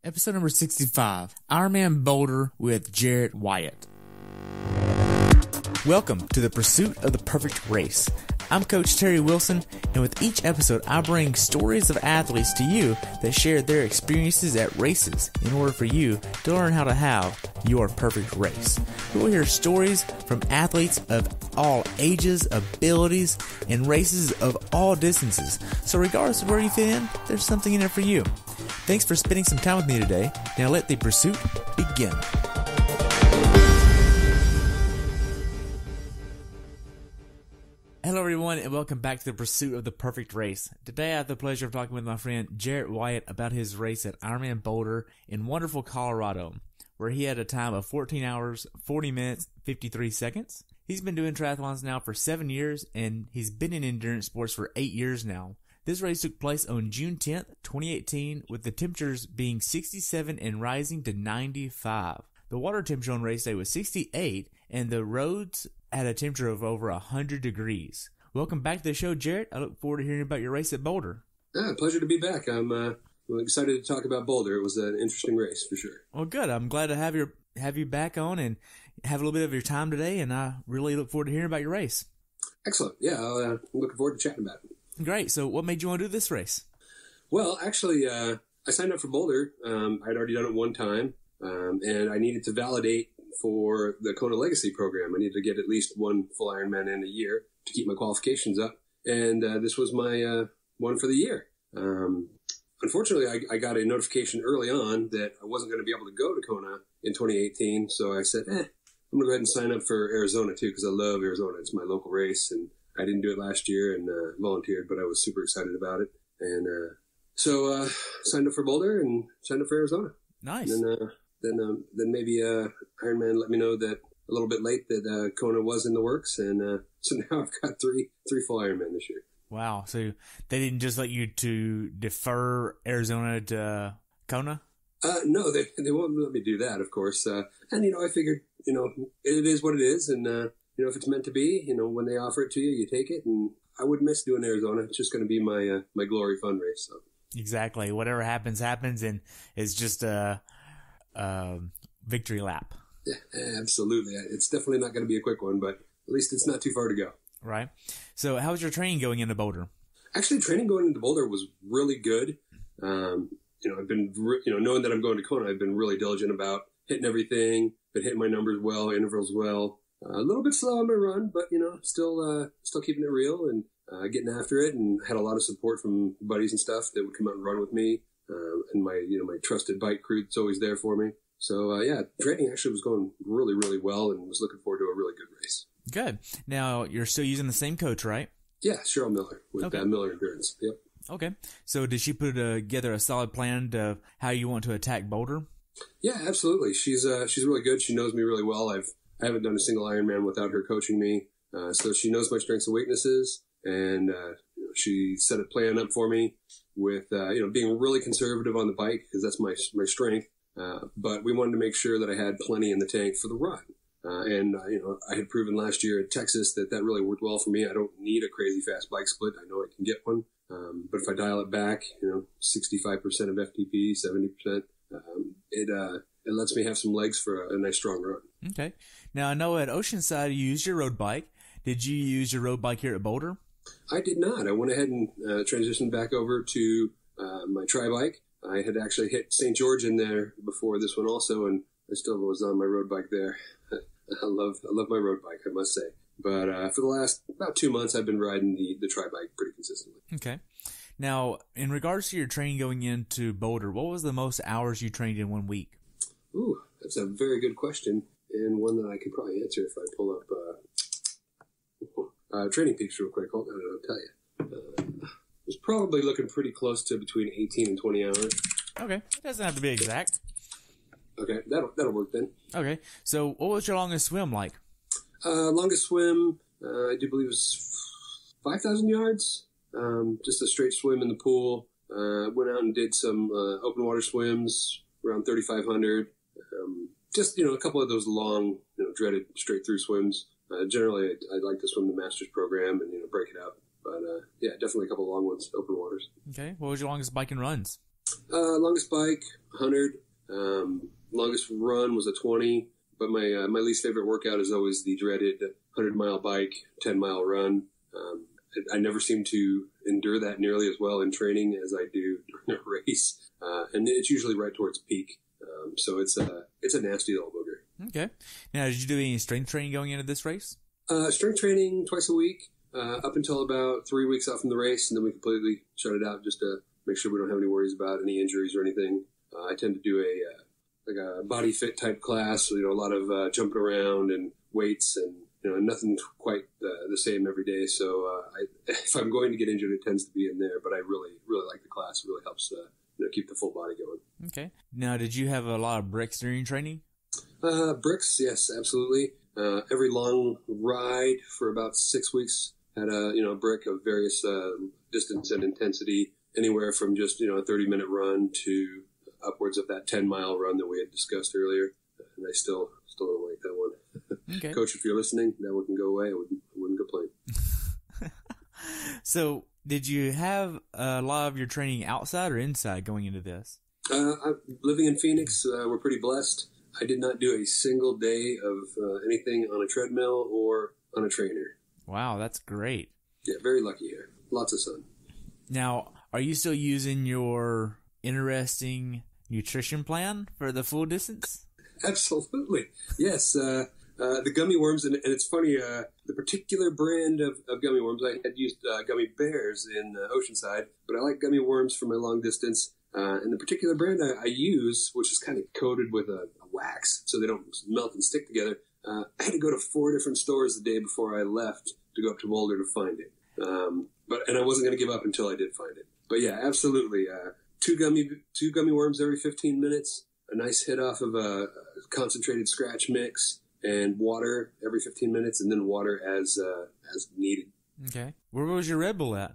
Episode number 65, Ironman Boulder with Jarrett Wyatt. Welcome to the pursuit of the perfect race. I'm Coach Terry Wilson, and with each episode, I bring stories of athletes to you that share their experiences at races in order for you to learn how to have your perfect race. We will hear stories from athletes of all ages, abilities, and races of all distances. So regardless of where you fit in, there's something in it for you. Thanks for spending some time with me today. Now let the pursuit begin. Hello everyone, and welcome back to the pursuit of the perfect race. Today I have the pleasure of talking with my friend Jarrett Wyatt about his race at Ironman Boulder in wonderful Colorado, where he had a time of 14 hours, 40 minutes, 53 seconds. He's been doing triathlons now for 7 years, and he's been in endurance sports for 8 years now. This race took place on June 10th, 2018, with the temperatures being 67 and rising to 95. The water temperature on race day was 68, and the roads had a temperature of over 100 degrees. Welcome back to the show, Jarrett. I look forward to hearing about your race at Boulder. Pleasure to be back. I'm excited to talk about Boulder. It was an interesting race, for sure. Well, good. I'm glad to have you back on and have a little bit of your time today, and I really look forward to hearing about your race. Excellent. Yeah, I'm looking forward to chatting about it. Great. So what made you want to do this race? Well, actually, I signed up for Boulder. I'd already done it one time, and I needed to validate for the KONA Legacy program. I needed to get at least one full Ironman in a year to keep my qualifications up, and this was my one for the year. Unfortunately, I got a notification early on that I wasn't going to be able to go to KONA in 2018, so I said, I'm going to go ahead and sign up for Arizona, too, because I love Arizona. It's my local race, and I didn't do it last year and volunteered, but I was super excited about it. And so signed up for Boulder and signed up for Arizona. Nice. And then maybe Ironman let me know that a little bit late that KONA was in the works, and so now I've got three full Ironman this year. Wow. So they didn't just let you to defer Arizona to KONA? No, they won't let me do that, of course. And, I figured, it is what it is, and if it's meant to be, when they offer it to you, you take it. And I wouldn't miss doing Arizona. It's just going to be my my glory fun race. So. Exactly. Whatever happens, and it's just a victory lap. Yeah, absolutely. It's definitely not going to be a quick one, but at least it's not too far to go. Right. So how was your training going into Boulder? Actually, training going into Boulder was really good. I've been, knowing that I'm going to KONA, I've been really diligent about hitting everything, been hitting my numbers well, intervals well. A little bit slow on my run, but, still keeping it real and getting after it, and had a lot of support from buddies and stuff that would come out and run with me, and my trusted bike crew that's always there for me. So, training actually was going really, really well, and was looking forward to a really good race. Good. Now, you're still using the same coach, right? Yeah, Cheryl Miller with Miller Endurance. Yep. Okay. So did she put together a solid plan to how you want to attack Boulder? Yeah, absolutely. She's really good. She knows me really well. I haven't done a single Ironman without her coaching me. So she knows my strengths and weaknesses, and she set a plan up for me with being really conservative on the bike, because that's my strength. But we wanted to make sure that I had plenty in the tank for the run. And I had proven last year at Texas that really worked well for me. I don't need a crazy fast bike split. I know I can get one. But if I dial it back, 65% of FTP, 70%, it lets me have some legs for a nice strong run. Okay. Now, I know at Oceanside you used your road bike. Did you use your road bike here at Boulder? I did not. I went ahead and transitioned back over to my tri-bike. I had actually hit St. George in there before this one also, and I still was on my road bike there. I love my road bike, I must say. But for the last about 2 months, I've been riding the tri-bike pretty consistently. Okay. Now, in regards to your training going into Boulder, what was the most hours you trained in 1 week? Ooh, that's a very good question, and one that I could probably answer if I pull up Training Peaks real quick. Hold on, I'll tell you. It was probably looking pretty close to between 18 and 20 hours. Okay. It doesn't have to be exact. Okay, that'll work then. Okay. So what was your longest swim like? Longest swim, I do believe it was 5,000 yards. Just a straight swim in the pool. Went out and did some open water swims around 3,500. Just, a couple of those long, dreaded straight through swims. Generally, I like to swim the master's program and, break it out. But, definitely a couple of long ones, open waters. Okay. What was your longest bike and runs? Longest bike, 100. Longest run was a 20. But my least favorite workout is always the dreaded 100-mile bike, 10-mile run. I never seem to endure that nearly as well in training as I do during a race. And it's usually right towards peak. So it's a nasty little booger. Okay. Now, did you do any strength training going into this race? Strength training twice a week, up until about 3 weeks out from the race, and then we completely shut it out just to make sure we don't have any worries about any injuries or anything. I tend to do a body fit type class, so, a lot of jumping around and weights and, nothing quite the same every day. So if I'm going to get injured, it tends to be in there, but I really, really like the class. It really helps keep the full body going. Okay. Now, did you have a lot of bricks during training? Bricks, yes, absolutely. Every long ride for about 6 weeks had a brick of various distance and intensity, anywhere from just a 30-minute run to upwards of that 10-mile run that we had discussed earlier. And I still don't like that one. Okay. Coach, if you're listening, that one can go away. I wouldn't complain. So, did you have a lot of your training outside or inside going into this? Living in Phoenix, we're pretty blessed. I did not do a single day of anything on a treadmill or on a trainer. Wow, that's great. Yeah, very lucky here. Lots of sun. Now, are you still using your interesting nutrition plan for the full distance? Absolutely. Yes. The gummy worms, and it's funny, the particular brand of gummy worms, I had used gummy bears in Oceanside, but I like gummy worms for my long distance. And the particular brand I use, which is kind of coated with a wax so they don't melt and stick together, I had to go to 4 different stores the day before I left to go up to Boulder to find it. And I wasn't going to give up until I did find it. But yeah, absolutely. Two gummy worms every 15 minutes, a nice hit off of a concentrated scratch mix, and water every 15 minutes, and then water as needed. Okay. Where was your Red Bull at?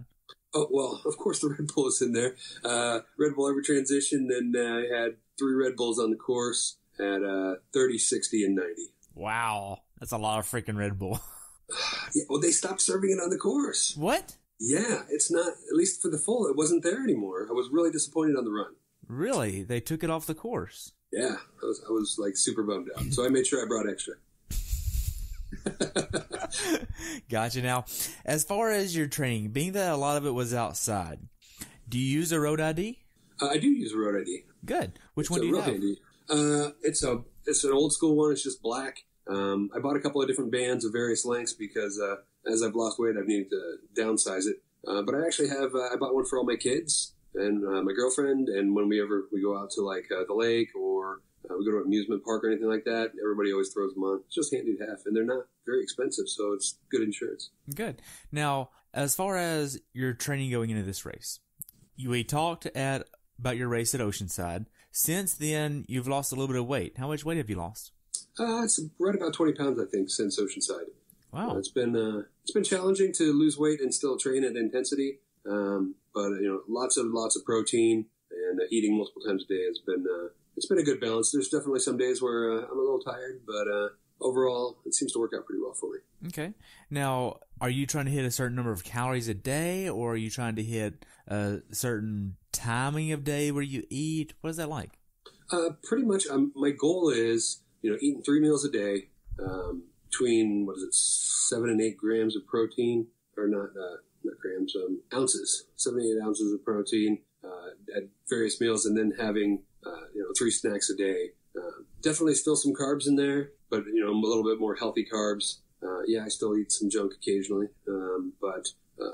Oh, well, of course the Red Bull is in there. Red Bull every transition, then I had 3 Red Bulls on the course at 30, 60, and 90. Wow. That's a lot of freaking Red Bull. Yeah, well, they stopped serving it on the course. What? Yeah, it's not, at least for the full, it wasn't there anymore. I was really disappointed on the run. Really? They took it off the course? Yeah, I was like super bummed out. So I made sure I brought extra. Gotcha. Now, as far as your training, being that a lot of it was outside, do you use a road ID? I do use a road ID. Good. Which one do you have? Handy. It's an old school one. It's just black. I bought a couple of different bands of various lengths because as I've lost weight, I've needed to downsize it. But I actually have I bought one for all my kids and my girlfriend. And when we go out to like the lake or we go to an amusement park or anything like that, everybody always throws them on. It's just handy to have, and they're not very expensive, so it's good insurance. Good. Now, as far as your training going into this race, we talked about your race at Oceanside. Since then, you've lost a little bit of weight. How much weight have you lost? It's right about 20 pounds, I think, since Oceanside. Wow. It's been challenging to lose weight and still train at intensity. But lots of protein and eating multiple times a day has been it's been a good balance. There's definitely some days where I'm a little tired, but overall, it seems to work out pretty well for me. Okay. Now, are you trying to hit a certain number of calories a day, or are you trying to hit a certain timing of day where you eat? What is that like? Pretty much, my goal is, eating 3 meals a day, between, 7 and 8 grams of protein, or not grams, ounces, 7 to 8 ounces of protein at various meals, and then having 3 snacks a day. Definitely still some carbs in there, but a little bit more healthy carbs. I still eat some junk occasionally, but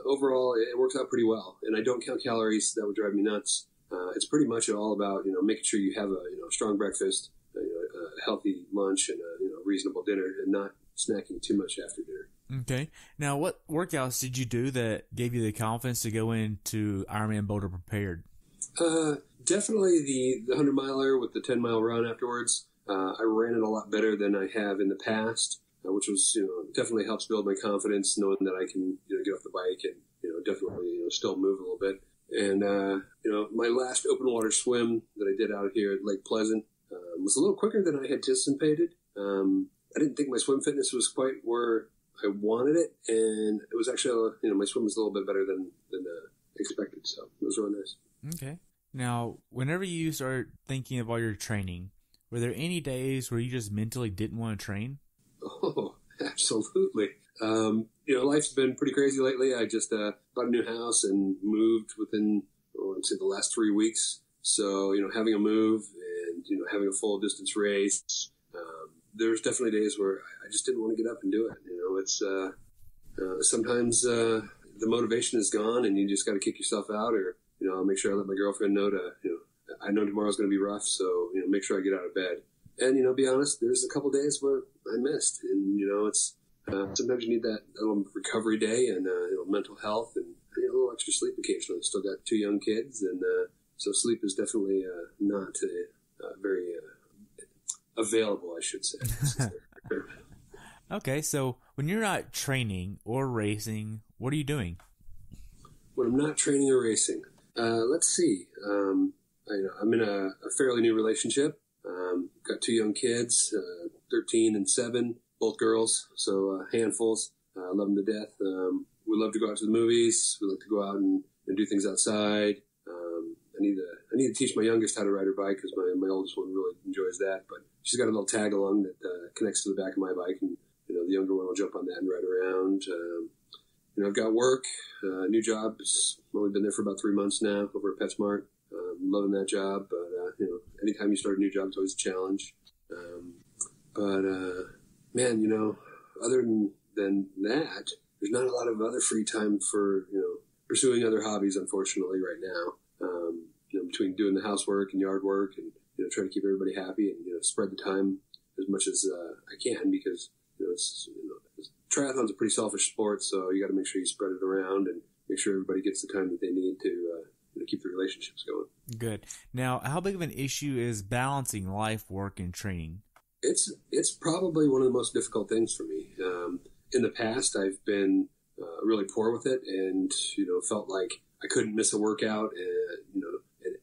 overall it works out pretty well. And I don't count calories; that would drive me nuts. It's pretty much all about making sure you have a strong breakfast, a healthy lunch, and a reasonable dinner, and not snacking too much after dinner. Okay. Now, what workouts did you do that gave you the confidence to go into Ironman Boulder prepared? Definitely the 100-miler with the 10-mile run afterwards. I ran it a lot better than I have in the past, which was, definitely helps build my confidence knowing that I can, get off the bike and, definitely, still move a little bit. And, my last open water swim that I did out here at Lake Pleasant was a little quicker than I had anticipated. I didn't think my swim fitness was quite where I wanted it, and it was actually, my swim was a little bit better than expected, so it was really nice. Okay. Now, whenever you start thinking of all your training, were there any days where you just mentally didn't want to train? Oh, absolutely. Life's been pretty crazy lately. I just bought a new house and moved within, I'd say, the last 3 weeks. So, having a move and, having a full distance race, there's definitely days where I just didn't want to get up and do it. It's sometimes the motivation is gone and you just got to kick yourself out, or, I'll make sure I let my girlfriend know I know tomorrow's going to be rough, so, make sure I get out of bed. And, be honest, there's a couple days where I missed. And, it's sometimes you need that little recovery day and mental health and a little extra sleep occasionally. Still got 2 young kids, and so sleep is definitely not very available, I should say. Okay, so when you're not training or racing, what are you doing? When I'm not training or racing, let's see. I'm in a fairly new relationship. Got 2 young kids, 13 and 7, both girls, so handfuls. Love them to death. We love to go out to the movies. We like to go out and do things outside. I need to teach my youngest how to ride her bike because my oldest one really enjoys that. But she's got a little tag along that connects to the back of my bike, and the younger one will jump on that and ride around. I've got work, new job. I've only been there for about 3 months now over at PetSmart. Loving that job, but anytime you start a new job, it's always a challenge. Man, other than that, there's not a lot of other free time for pursuing other hobbies. Unfortunately, right now, between doing the housework and yard work and trying to keep everybody happy and spread the time as much as I can, because triathlon's a pretty selfish sport, so you got to make sure you spread it around and make sure everybody gets the time that they need to keep the relationships going. Good. Now, how big of an issue is balancing life, work, and training? It's probably one of the most difficult things for me. In the past, I've been really poor with it, and felt like I couldn't miss a workout, and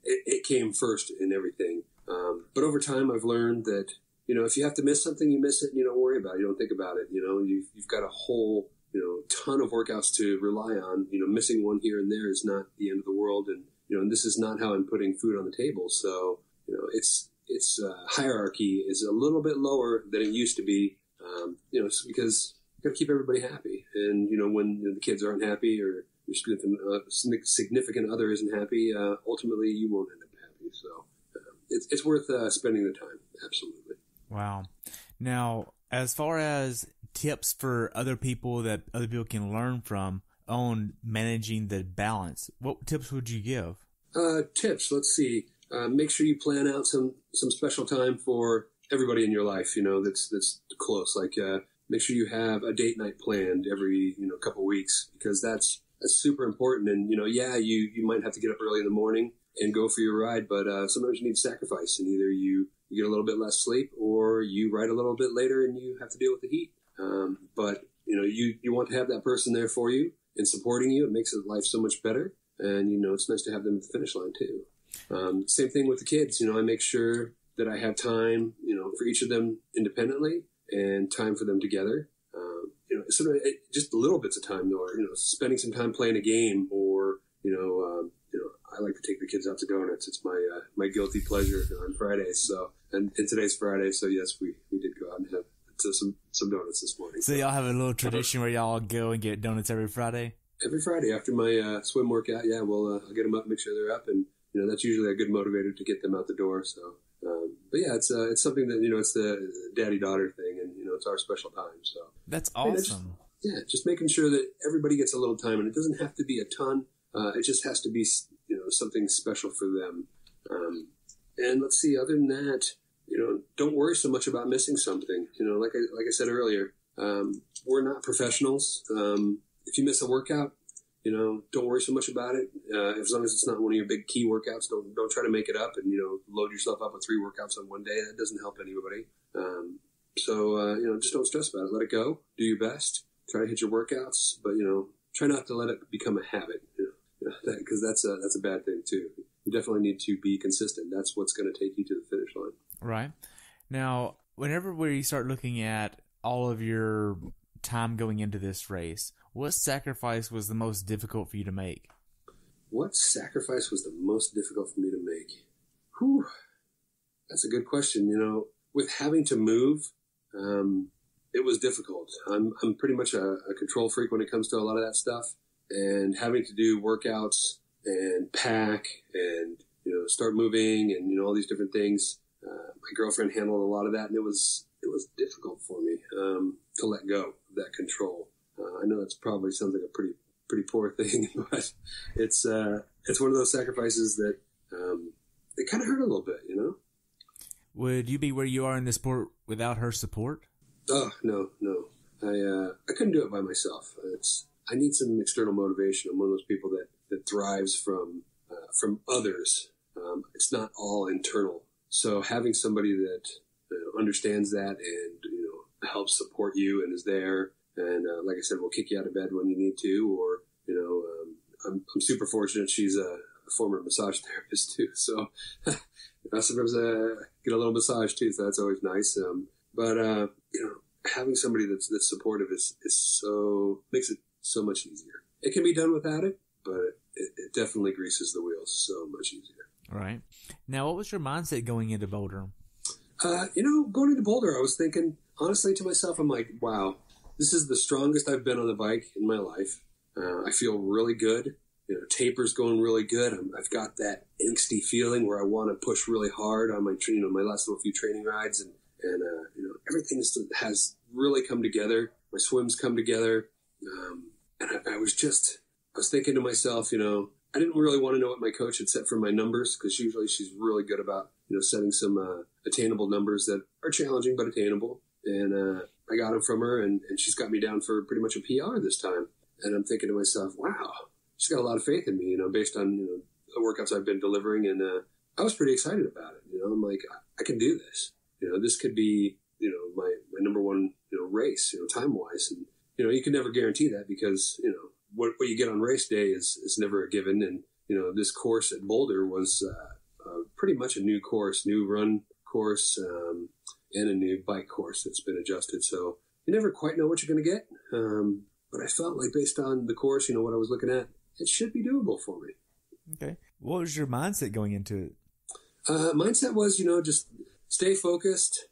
it came first in everything. But over time, I've learned that if you have to miss something, you miss it, and you don't worry about it. You don't think about it. You've got a whole ton of workouts to rely on. Missing one here and there is not the end of the world, and and this is not how I'm putting food on the table. So its hierarchy is a little bit lower than it used to be. It's because you got to keep everybody happy, and when the kids aren't happy or your significant other isn't happy, ultimately you won't end up happy. So it's worth spending the time. Absolutely. Wow. Now, as far as tips for other people that other people can learn from on managing the balance, what tips would you give? Tips. Let's see. Make sure you plan out some special time for everybody in your life. That's close. Like make sure you have a date night planned every couple weeks, because that's super important. And you might have to get up early in the morning and go for your ride, but sometimes you need sacrifice, and either you get a little bit less sleep, or you ride a little bit later and you have to deal with the heat. But you want to have that person there for you and supporting you. It makes life so much better, and it's nice to have them at the finish line too. Same thing with the kids. I make sure that I have time for each of them independently and time for them together. Just little bits of time, or spending some time playing a game, or I like to take the kids out to donuts. It's my guilty pleasure on Fridays. So, and today's Friday, so yes, we did go out and have some donuts this morning. So y'all have a little tradition where y'all go and get donuts every Friday? Every Friday after my swim workout, yeah, I'll get them up, make sure they're up, and that's usually a good motivator to get them out the door. So, but yeah, it's something that it's the daddy-daughter thing, and it's our special time. So that's awesome. Just making sure that everybody gets a little time, and it doesn't have to be a ton. It just has to be something special for them. And let's see, other than that, don't worry so much about missing something. Like I said earlier, we're not professionals. If you miss a workout, don't worry so much about it. As long as it's not one of your big key workouts, don't try to make it up and, load yourself up with 3 workouts on one day. That doesn't help anybody. So just don't stress about it. Let it go. Do your best. Try to hit your workouts, but, try not to let it become a habit, because that's a bad thing too. You definitely need to be consistent. That's what's going to take you to the finish line. Right. Now, whenever we start looking at all of your time going into this race, what sacrifice was the most difficult for you to make? What sacrifice was the most difficult for me to make? Whew, that's a good question. With having to move, it was difficult. I'm pretty much a control freak when it comes to a lot of that stuff, and having to do workouts and pack and start moving and all these different things. My girlfriend handled a lot of that, and it was difficult for me to let go of that control. I know that's probably sounds like a pretty poor thing, but it's one of those sacrifices that it kind of hurt a little bit, Would you be where you are in this sport without her support? Oh, no. I couldn't do it by myself. I need some external motivation. I'm one of those people that thrives from others. It's not all internal. So having somebody that understands that and helps support you and is there, and like I said, will kick you out of bed when you need to, or I'm super fortunate. She's a former massage therapist too, so sometimes I get a little massage too. So that's always nice. But having somebody that's supportive is makes it so much easier. It can be done without it, but it definitely greases the wheels so much easier. Right. Now, what was your mindset going into Boulder? Going into Boulder, I was thinking, honestly to myself, I'm like, wow, this is the strongest I've been on the bike in my life. I feel really good. Taper's going really good. I've got that angsty feeling where I want to push really hard on my last little few training rides, and everything has really come together. My swims come together. And I was thinking to myself, I didn't really want to know what my coach had set for my numbers, because usually she's really good about, setting some attainable numbers that are challenging but attainable. And I got them from her, and she's got me down for pretty much a PR this time. And I'm thinking to myself, wow, she's got a lot of faith in me, based on, the workouts I've been delivering. And I was pretty excited about it. I'm like, I can do this. This could be, my number one, race, time-wise. And, you can never guarantee that, because, what you get on race day is never a given. And, this course at Boulder was pretty much a new course, new run course, and a new bike course that's been adjusted. So you never quite know what you're going to get. But I felt like, based on the course, what I was looking at, it should be doable for me. Okay. What was your mindset going into it? Mindset was, just stay focused,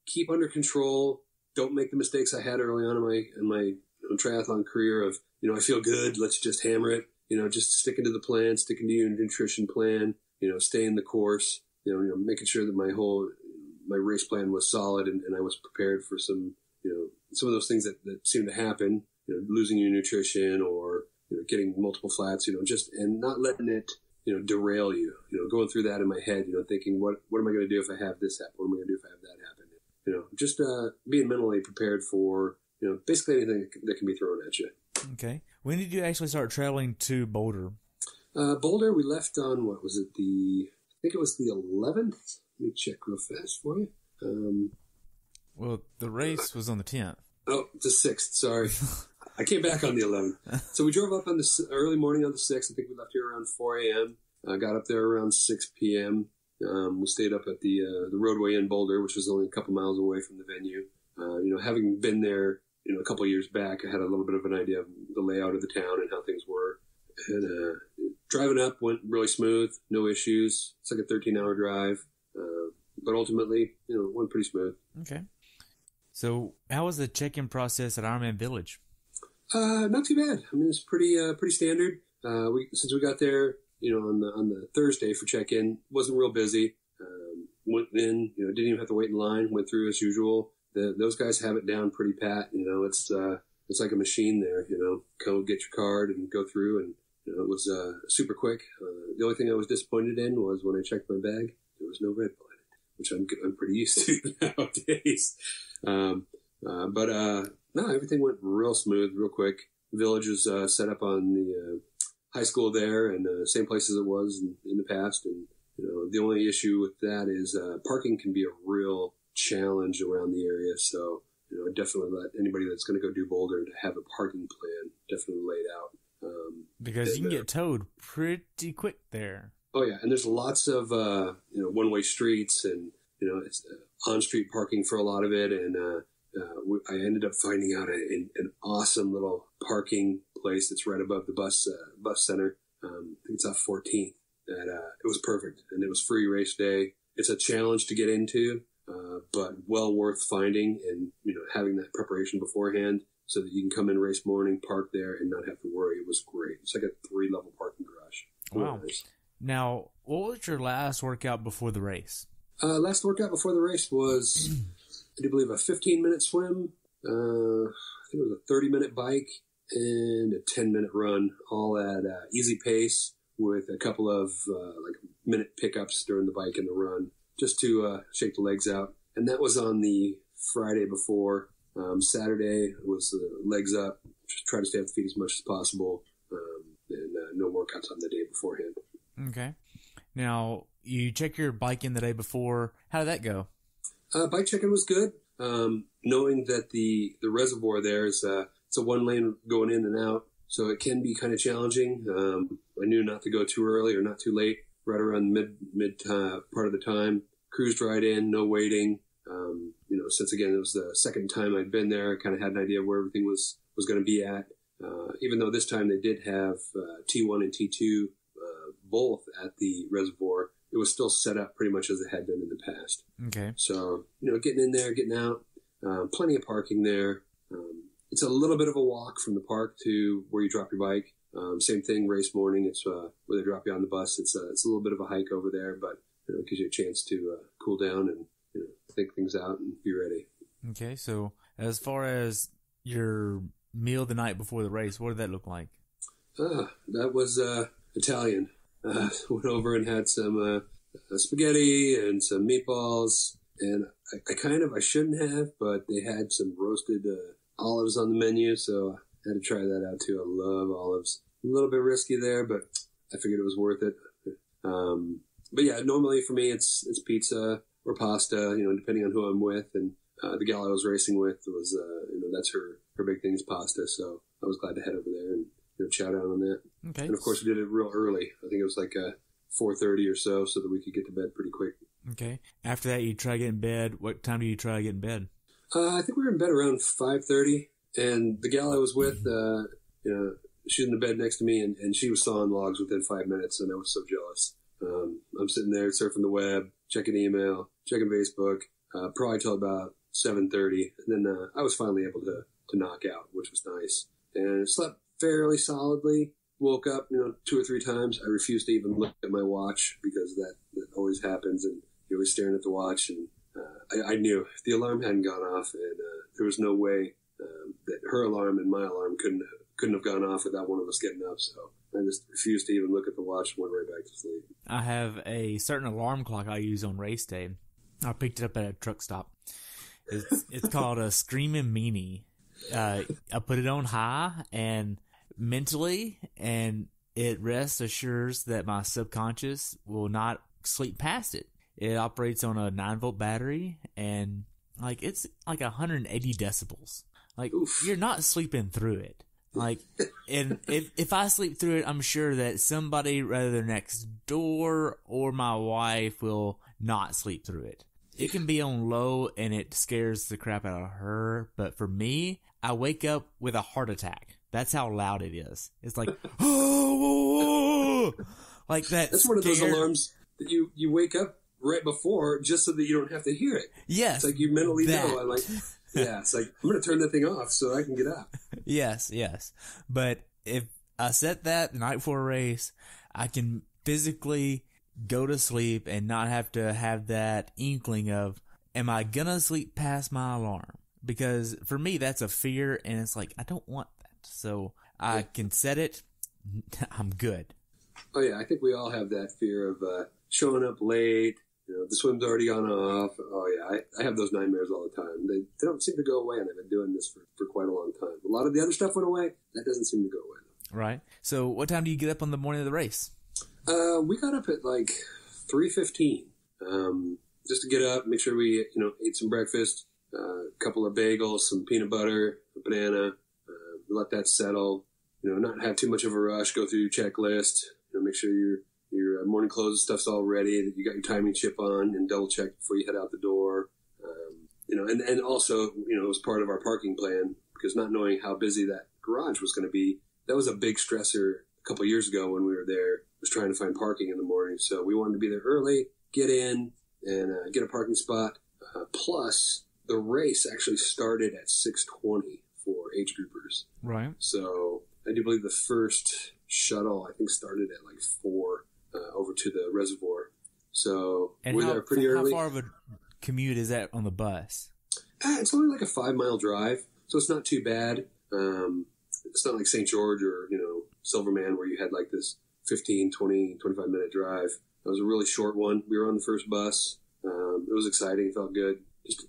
keep under control. Don't make the mistakes I had early on in my triathlon career of, I feel good, let's just hammer it. Just sticking to the plan, sticking to your nutrition plan, staying the course, making sure that my race plan was solid, and I was prepared for some of those things that seem to happen, losing your nutrition or, getting multiple flats, and not letting it, derail you, going through that in my head, thinking, what am I going to do if I have this happen? What am I going to do if I have that happen? Just being mentally prepared for, basically anything that can be thrown at you. Okay. When did you actually start traveling to Boulder? Boulder, we left on, I think it was the 11th. Let me check real fast for you. Well, the race was on the 10th. Oh, the 6th, sorry. I came back on the 11th. So we drove up on the early morning on the 6th. I think we left here around 4 a.m. Got up there around 6 p.m. We stayed up at the Roadway in Boulder, which was only a couple miles away from the venue. Having been there, a couple of years back, I had a little bit of an idea of the layout of the town and how things were. And driving up went really smooth, no issues. It's like a 13-hour drive. But ultimately, went pretty smooth. Okay. So how was the check-in process at Ironman Village? Not too bad. I mean, it's pretty standard. Since we got there, on the Thursday for check-in, wasn't real busy. Went in, didn't even have to wait in line. Went through as usual. Those guys have it down pretty pat. It's like a machine there. Go get your card and go through, and it was super quick. The only thing I was disappointed in was when I checked my bag, there was no Red Bull in it, which I'm pretty used to nowadays. No, everything went real smooth, real quick. The village was set up on the high school there, and same place as it was in the past. And the only issue with that is parking can be a real challenge around the area. So I definitely let anybody that's going to go do Boulder to have a parking plan definitely laid out. Because you can get towed pretty quick there. Oh yeah, and there's lots of one-way streets, and it's on-street parking for a lot of it, and I ended up finding out an awesome little parking place that's right above the bus center. think it's off 14th. That it was perfect, and it was free race day. It's a challenge to get into, but well worth finding and having that preparation beforehand so that you can come in race morning, park there, and not have to worry. It was great. It's like a 3-level parking garage. Wow. Nice. Now, what was your last workout before the race? Last workout before the race was, I do believe, a 15-minute swim. I think it was a 30-minute bike and a 10-minute run, all at easy pace with a couple of minute pickups during the bike and the run, just to shake the legs out. And that was on the Friday before. Saturday was legs up, just try to stay off the feet as much as possible, and no workouts on the day beforehand. Okay. Now, you check your bike in the day before. How did that go? Bike checking was good. Knowing that the reservoir there is it's a one lane going in and out, so it can be kind of challenging. I knew not to go too early or not too late, right around mid part of the time. Cruised right in, no waiting. Since again it was the second time I'd been there, I kind of had an idea of where everything was going to be at. Even though this time they did have T1 and T2 both at the reservoir, it was still set up pretty much as it had been in the past. Okay. So, getting in there, getting out, plenty of parking there. It's a little bit of a walk from the park to where you drop your bike. Same thing, race morning. It's where they drop you on the bus. It's a little bit of a hike over there, but it gives you a chance to cool down and think things out and be ready. Okay, so as far as your meal the night before the race, what did that look like? That was Italian. Went over and had some spaghetti and some meatballs, and I shouldn't have, but they had some roasted olives on the menu, so I had to try that out too. I love olives. A little bit risky there, but I figured it was worth it. But yeah, normally for me it's pizza or pasta, depending on who I'm with. And the gal I was racing with was, that's her big thing is pasta. So I was glad to head over there and chow down on that. Okay. And of course we did it real early. I think it was like 4:30 or so that we could get to bed pretty quick. Okay. After that, you try to get in bed. What time do you try to get in bed? I think we were in bed around 5:30, and the gal I was with, she's in the bed next to me, and she was sawing logs within 5 minutes, and I was so jealous. I'm sitting there surfing the web, checking email, checking Facebook, probably till about 7:30, and then I was finally able to knock out, which was nice. And slept fairly solidly. Woke up, 2 or 3 times. I refused to even look at my watch because that always happens, and you're always staring at the watch. And I knew if the alarm hadn't gone off, and there was no way that her alarm and my alarm couldn't have gone off without one of us getting up. So I just refused to even look at the watch and went right back to sleep. I have a certain alarm clock I use on race day. I picked it up at a truck stop. It's called a Screaming Meanie. I put it on high and mentally, and it rests assures that my subconscious will not sleep past it. It operates on a 9-volt battery, and it's like 180 decibels. Oof. You're not sleeping through it. And if I sleep through it, I'm sure that somebody rather next door or my wife will not sleep through it. It can be on low and it scares the crap out of her, but for me, I wake up with a heart attack. That's how loud it is. It's like, oh, like that. That's one of those alarms that you wake up right before just so that you don't have to hear it. Yes. It's like you mentally know. Yeah, it's like, I'm going to turn that thing off so I can get up. Yes. But if I set that the night before a race, I can physically go to sleep and not have to have that inkling of, am I going to sleep past my alarm? Because for me, that's a fear, and it's like, I don't want that. So I can set it. I'm good. Oh, yeah. I think we all have that fear of showing up late. The swim's already gone off. Oh, yeah. I have those nightmares all the time. They don't seem to go away, and I've been doing this for quite a long time. A lot of the other stuff went away. That doesn't seem to go away, though. Right. So what time do you get up on the morning of the race? We got up at 3:15 just to get up, make sure we, ate some breakfast, a couple of bagels, some peanut butter, a banana, let that settle, not have too much of a rush, go through your checklist, make sure your morning clothes and stuff's all ready, that you got your timing chip on, and double check before you head out the door. And also, it was part of our parking plan, because not knowing how busy that garage was going to be, that was a big stressor a couple of years ago when we were there. was trying to find parking in the morning. So we wanted to be there early, get in, and get a parking spot. Plus, the race actually started at 6:20 for age groupers. Right. So I do believe the first shuttle, I think, started at like 4 over to the reservoir. So we're there pretty early. How far of a commute is that on the bus? It's only like a 5-mile drive, so it's not too bad. It's not like St. George or, Silverman where you had like this 15, 20, 25-minute drive. It was a really short one. We were on the first bus. It was exciting. It felt good.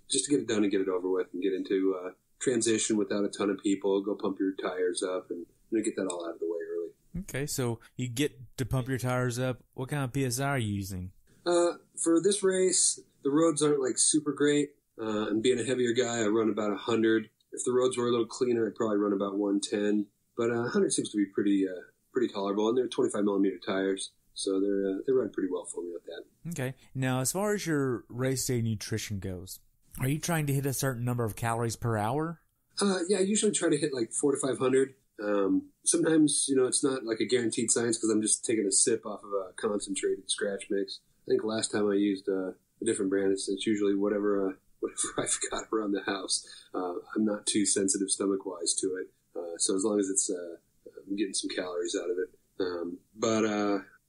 Just to get it done and get it over with and get into transition without a ton of people, go pump your tires up and get that all out of the way early. Okay, so you get to pump your tires up. What kind of PSI are you using? For this race, the roads aren't like super great. And being a heavier guy, I run about 100. If the roads were a little cleaner, I'd probably run about 110. But 100 seems to be pretty tolerable, and they're 25-millimeter tires, so they run pretty well for me with that. Okay. Now, as far as your race day nutrition goes, are you trying to hit a certain number of calories per hour? Yeah, I usually try to hit like 400 to 500. Sometimes, it's not like a guaranteed science because I'm just taking a sip off of a concentrated scratch mix. I think last time I used a different brand. It's usually whatever I've got around the house. I'm not too sensitive stomach-wise to it. So as long as it's I'm getting some calories out of it.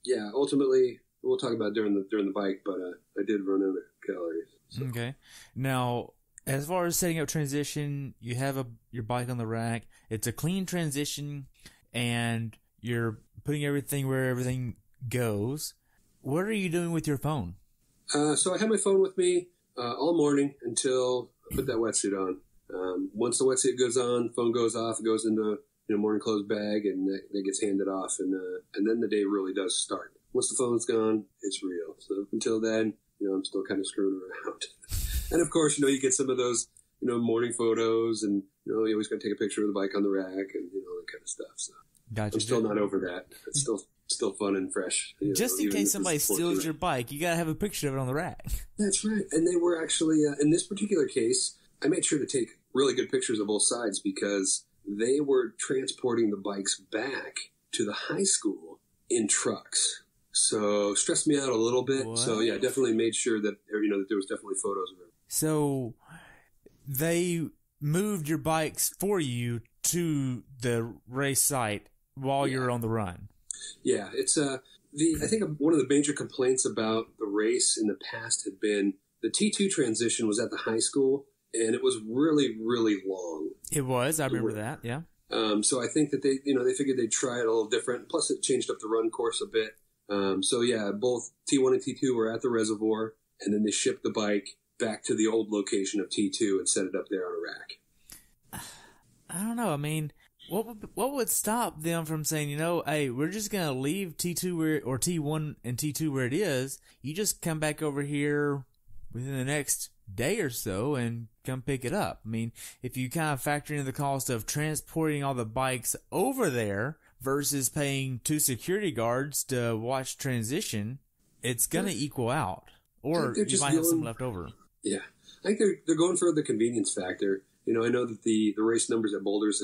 Yeah, ultimately, we'll talk about during the bike, but I did run out of calories. So. Okay. Now, as far as setting up transition, you have your bike on the rack. It's a clean transition, and you're putting everything where everything goes. What are you doing with your phone? So I have my phone with me all morning until I put that wetsuit on. Once the wetsuit goes on, phone goes off, it goes into morning clothes bag, and that gets handed off, and then the day really does start. Once the phone's gone, it's real. So until then, I'm still kind of screwing around. And of course, you get some of those, morning photos, and you always got to take a picture of the bike on the rack, and all that kind of stuff. So gotcha. I'm still not over that. It's still fun and fresh. Just in case somebody steals your bike, you got to have a picture of it on the rack. That's right. And they were actually, in this particular case, I made sure to take really good pictures of both sides because they were transporting the bikes back to the high school in trucks. So stressed me out a little bit. What? So yeah, definitely made sure that, that there was definitely photos of them. So they moved your bikes for you to the race site while you were on the run. Yeah, it's I think one of the major complaints about the race in the past had been the T2 transition was at the high school, and it was really, really long. It was. I remember that. Yeah. So I think that they figured they'd try it a little different. Plus, it changed up the run course a bit. So yeah, both T1 and T2 were at the reservoir, and then they shipped the bike back to the old location of T2 and set it up there on a rack. I don't know. I mean, what would stop them from saying, hey, we're just going to leave T2 or T1 and T2 where it is. You just come back over here within the next day or so and come pick it up. I mean, if you kind of factor in the cost of transporting all the bikes over there versus paying 2 security guards to watch transition, it's going to equal out. Or you might have some left over. Yeah. I think they're going for the convenience factor. I know that the race numbers at Boulders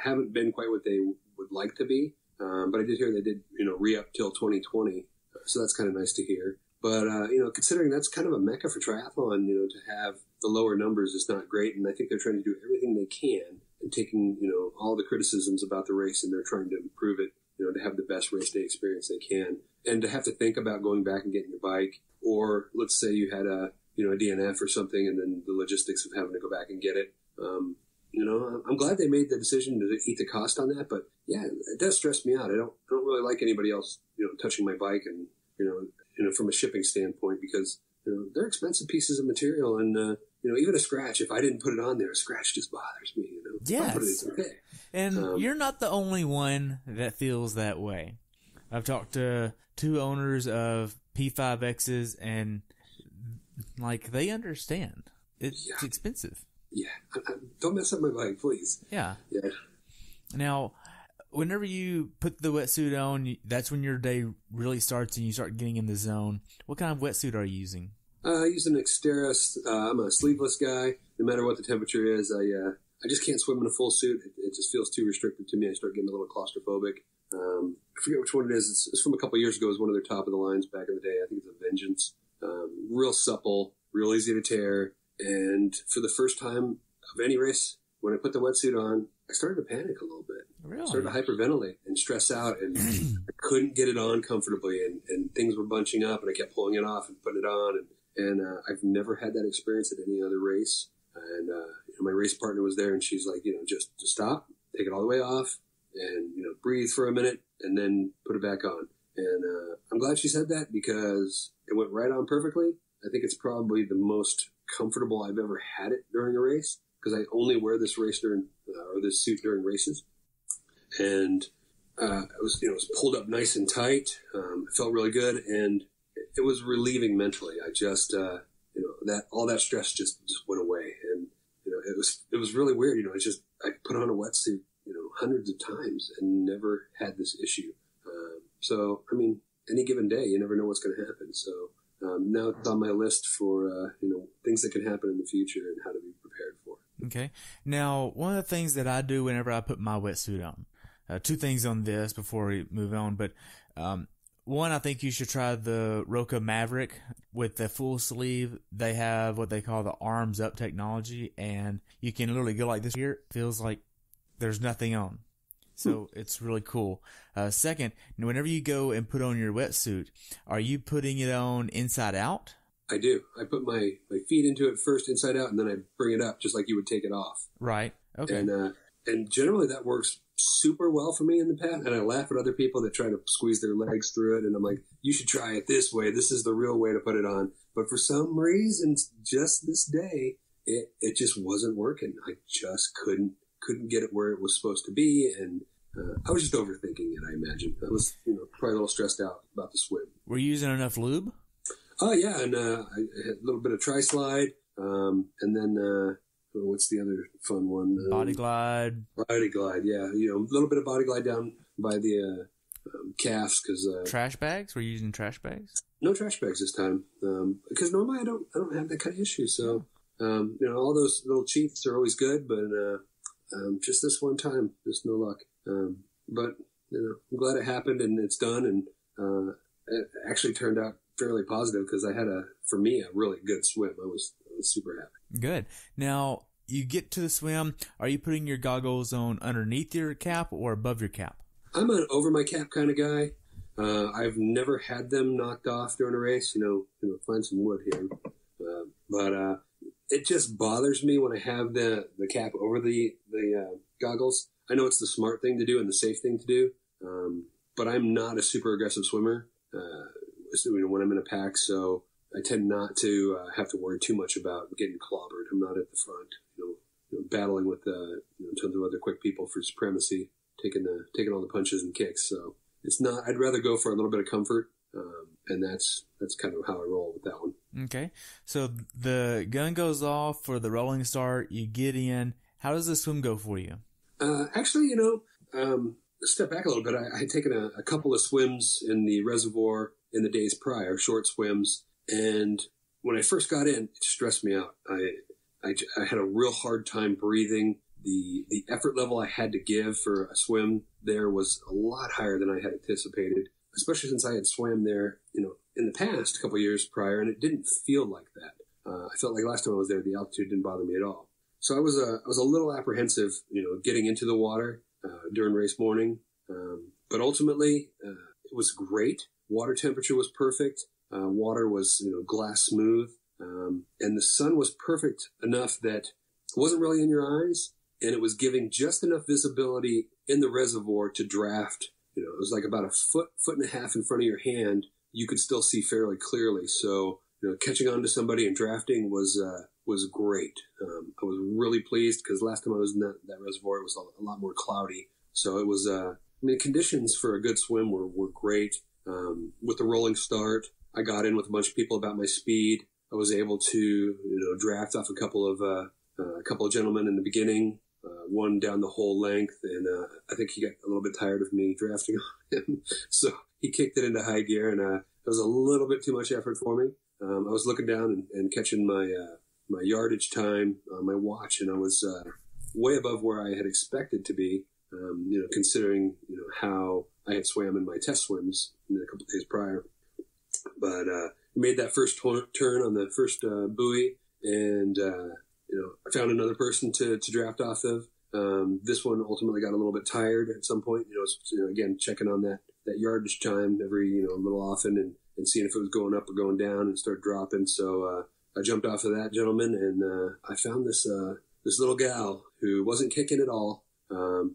haven't been quite what they would like to be, but I did hear they did, re-up till 2020, so that's kind of nice to hear. But, considering that's kind of a mecca for triathlon, to have the lower numbers is not great, and I think they're trying to do everything they can and taking, all the criticisms about the race, and they're trying to improve it, to have the best race day experience they can. And to have to think about going back and getting your bike, or let's say you had a DNF or something, and then the logistics of having to go back and get it. I'm glad they made the decision to eat the cost on that, but yeah, it does stress me out. I don't really like anybody else, touching my bike and, from a shipping standpoint, because, they're expensive pieces of material, and, even a scratch, if I didn't put it on there, a scratch just bothers me, Yes. If I put it, it's okay. And you're not the only one that feels that way. I've talked to 2 owners of P5Xs, and they understand. It's expensive. Yeah. Don't mess up my bike, please. Yeah. Yeah. Now, whenever you put the wetsuit on, that's when your day really starts and you start getting in the zone. What kind of wetsuit are you using? I use an Xterra. I'm a sleeveless guy. No matter what the temperature is, I just can't swim in a full suit. It just feels too restricted to me. I start getting a little claustrophobic. I forget which one it is. It's from a couple of years ago. It was one of their top of the lines back in the day. I think it's a Vengeance. Real supple, real easy to tear. And for the first time of any race, when I put the wetsuit on, I started to panic a little bit. Really? I started to hyperventilate and stress out, and I couldn't get it on comfortably, and things were bunching up, and I kept pulling it off and putting it on, and I've never had that experience at any other race. And my race partner was there, and she's like, just to stop, take it all the way off, and breathe for a minute, and then put it back on. And I'm glad she said that, because it went right on perfectly. I think it's probably the most comfortable I've ever had it during a race, because I only wear this race during or this suit during races. And it was pulled up nice and tight. It felt really good, and it was relieving mentally. I just that all that stress just went away, and it was really weird. It's just I put on a wetsuit hundreds of times and never had this issue. So I mean, any given day, you never know what's going to happen. So now it's on my list for things that can happen in the future and how to be prepared for it. Okay. Now, one of the things that I do whenever I put my wetsuit on, two things on this before we move on, but one, I think you should try the Roka Maverick with the full sleeve. They have what they call the arms up technology, and you can literally go like this here. It feels like there's nothing on. So it's really cool. Second, whenever you go and put on your wetsuit, are you putting it on inside out? I do. I put my feet into it first inside out, and then I bring it up just like you would take it off. Right. Okay. And generally that works super well for me in the past. And I laugh at other people that try to squeeze their legs through it. And I'm like, you should try it this way. This is the real way to put it on. But for some reason, just this day, it just wasn't working. I just couldn't get it where it was supposed to be. And I was just overthinking it, I imagine. I was probably a little stressed out about the swim. Were you using enough lube? Oh, yeah. And I had a little bit of tri-slide. And then what's the other fun one? Body Glide. Body Glide, yeah. A little bit of Body Glide down by the calves. Cause, trash bags? Were you using trash bags? No trash bags this time. Because normally I don't have that kind of issue. So, all those little cheats are always good, but just this one time, just no luck. But I'm glad it happened and it's done, and it actually turned out fairly positive because I had for me a really good swim. I was super happy. Good. Now you get to the swim. Are you putting your goggles on underneath your cap or above your cap? I'm an over my cap kind of guy. I've never had them knocked off during a race. Find some wood here, but it just bothers me when I have the cap over the goggles. I know it's the smart thing to do and the safe thing to do, but I'm not a super aggressive swimmer when I'm in a pack, so I tend not to have to worry too much about getting clobbered. I'm not at the front, battling with tons of other quick people for supremacy, taking all the punches and kicks. So it's not. I'd rather go for a little bit of comfort, and that's kind of how I roll with that one. Okay, so the gun goes off for the rolling start. You get in. How does the swim go for you? Actually, step back a little bit. I had taken a couple of swims in the reservoir in the days prior, short swims. And when I first got in, it stressed me out. I had a real hard time breathing. The effort level I had to give for a swim there was a lot higher than I had anticipated, especially since I had swam there, in the past, a couple of years prior, and it didn't feel like that. I felt like last time I was there, the altitude didn't bother me at all. So I was a little apprehensive, getting into the water during race morning. But ultimately, it was great. Water temperature was perfect. Water was, glass smooth. And the sun was perfect enough that it wasn't really in your eyes, and it was giving just enough visibility in the reservoir to draft. It was like about a foot and a half in front of your hand. You could still see fairly clearly. So, catching on to somebody and drafting was great. I was really pleased because last time I was in that reservoir, it was a lot more cloudy. So it was, conditions for a good swim were great. With the rolling start, I got in with a bunch of people about my speed. I was able to, draft off a couple of gentlemen in the beginning, one down the whole length. And, I think he got a little bit tired of me drafting on him. So he kicked it into high gear, and, it was a little bit too much effort for me. I was looking down and catching my yardage time on my watch, and I was way above where I had expected to be, considering how I had swam in my test swims a couple of days prior. But made that first turn on the first buoy, and I found another person to draft off of. This one ultimately got a little bit tired at some point. Again, checking on that yardage time every a little often, and seeing if it was going up or going down, and started dropping. So I jumped off of that gentleman, and I found this little gal who wasn't kicking at all.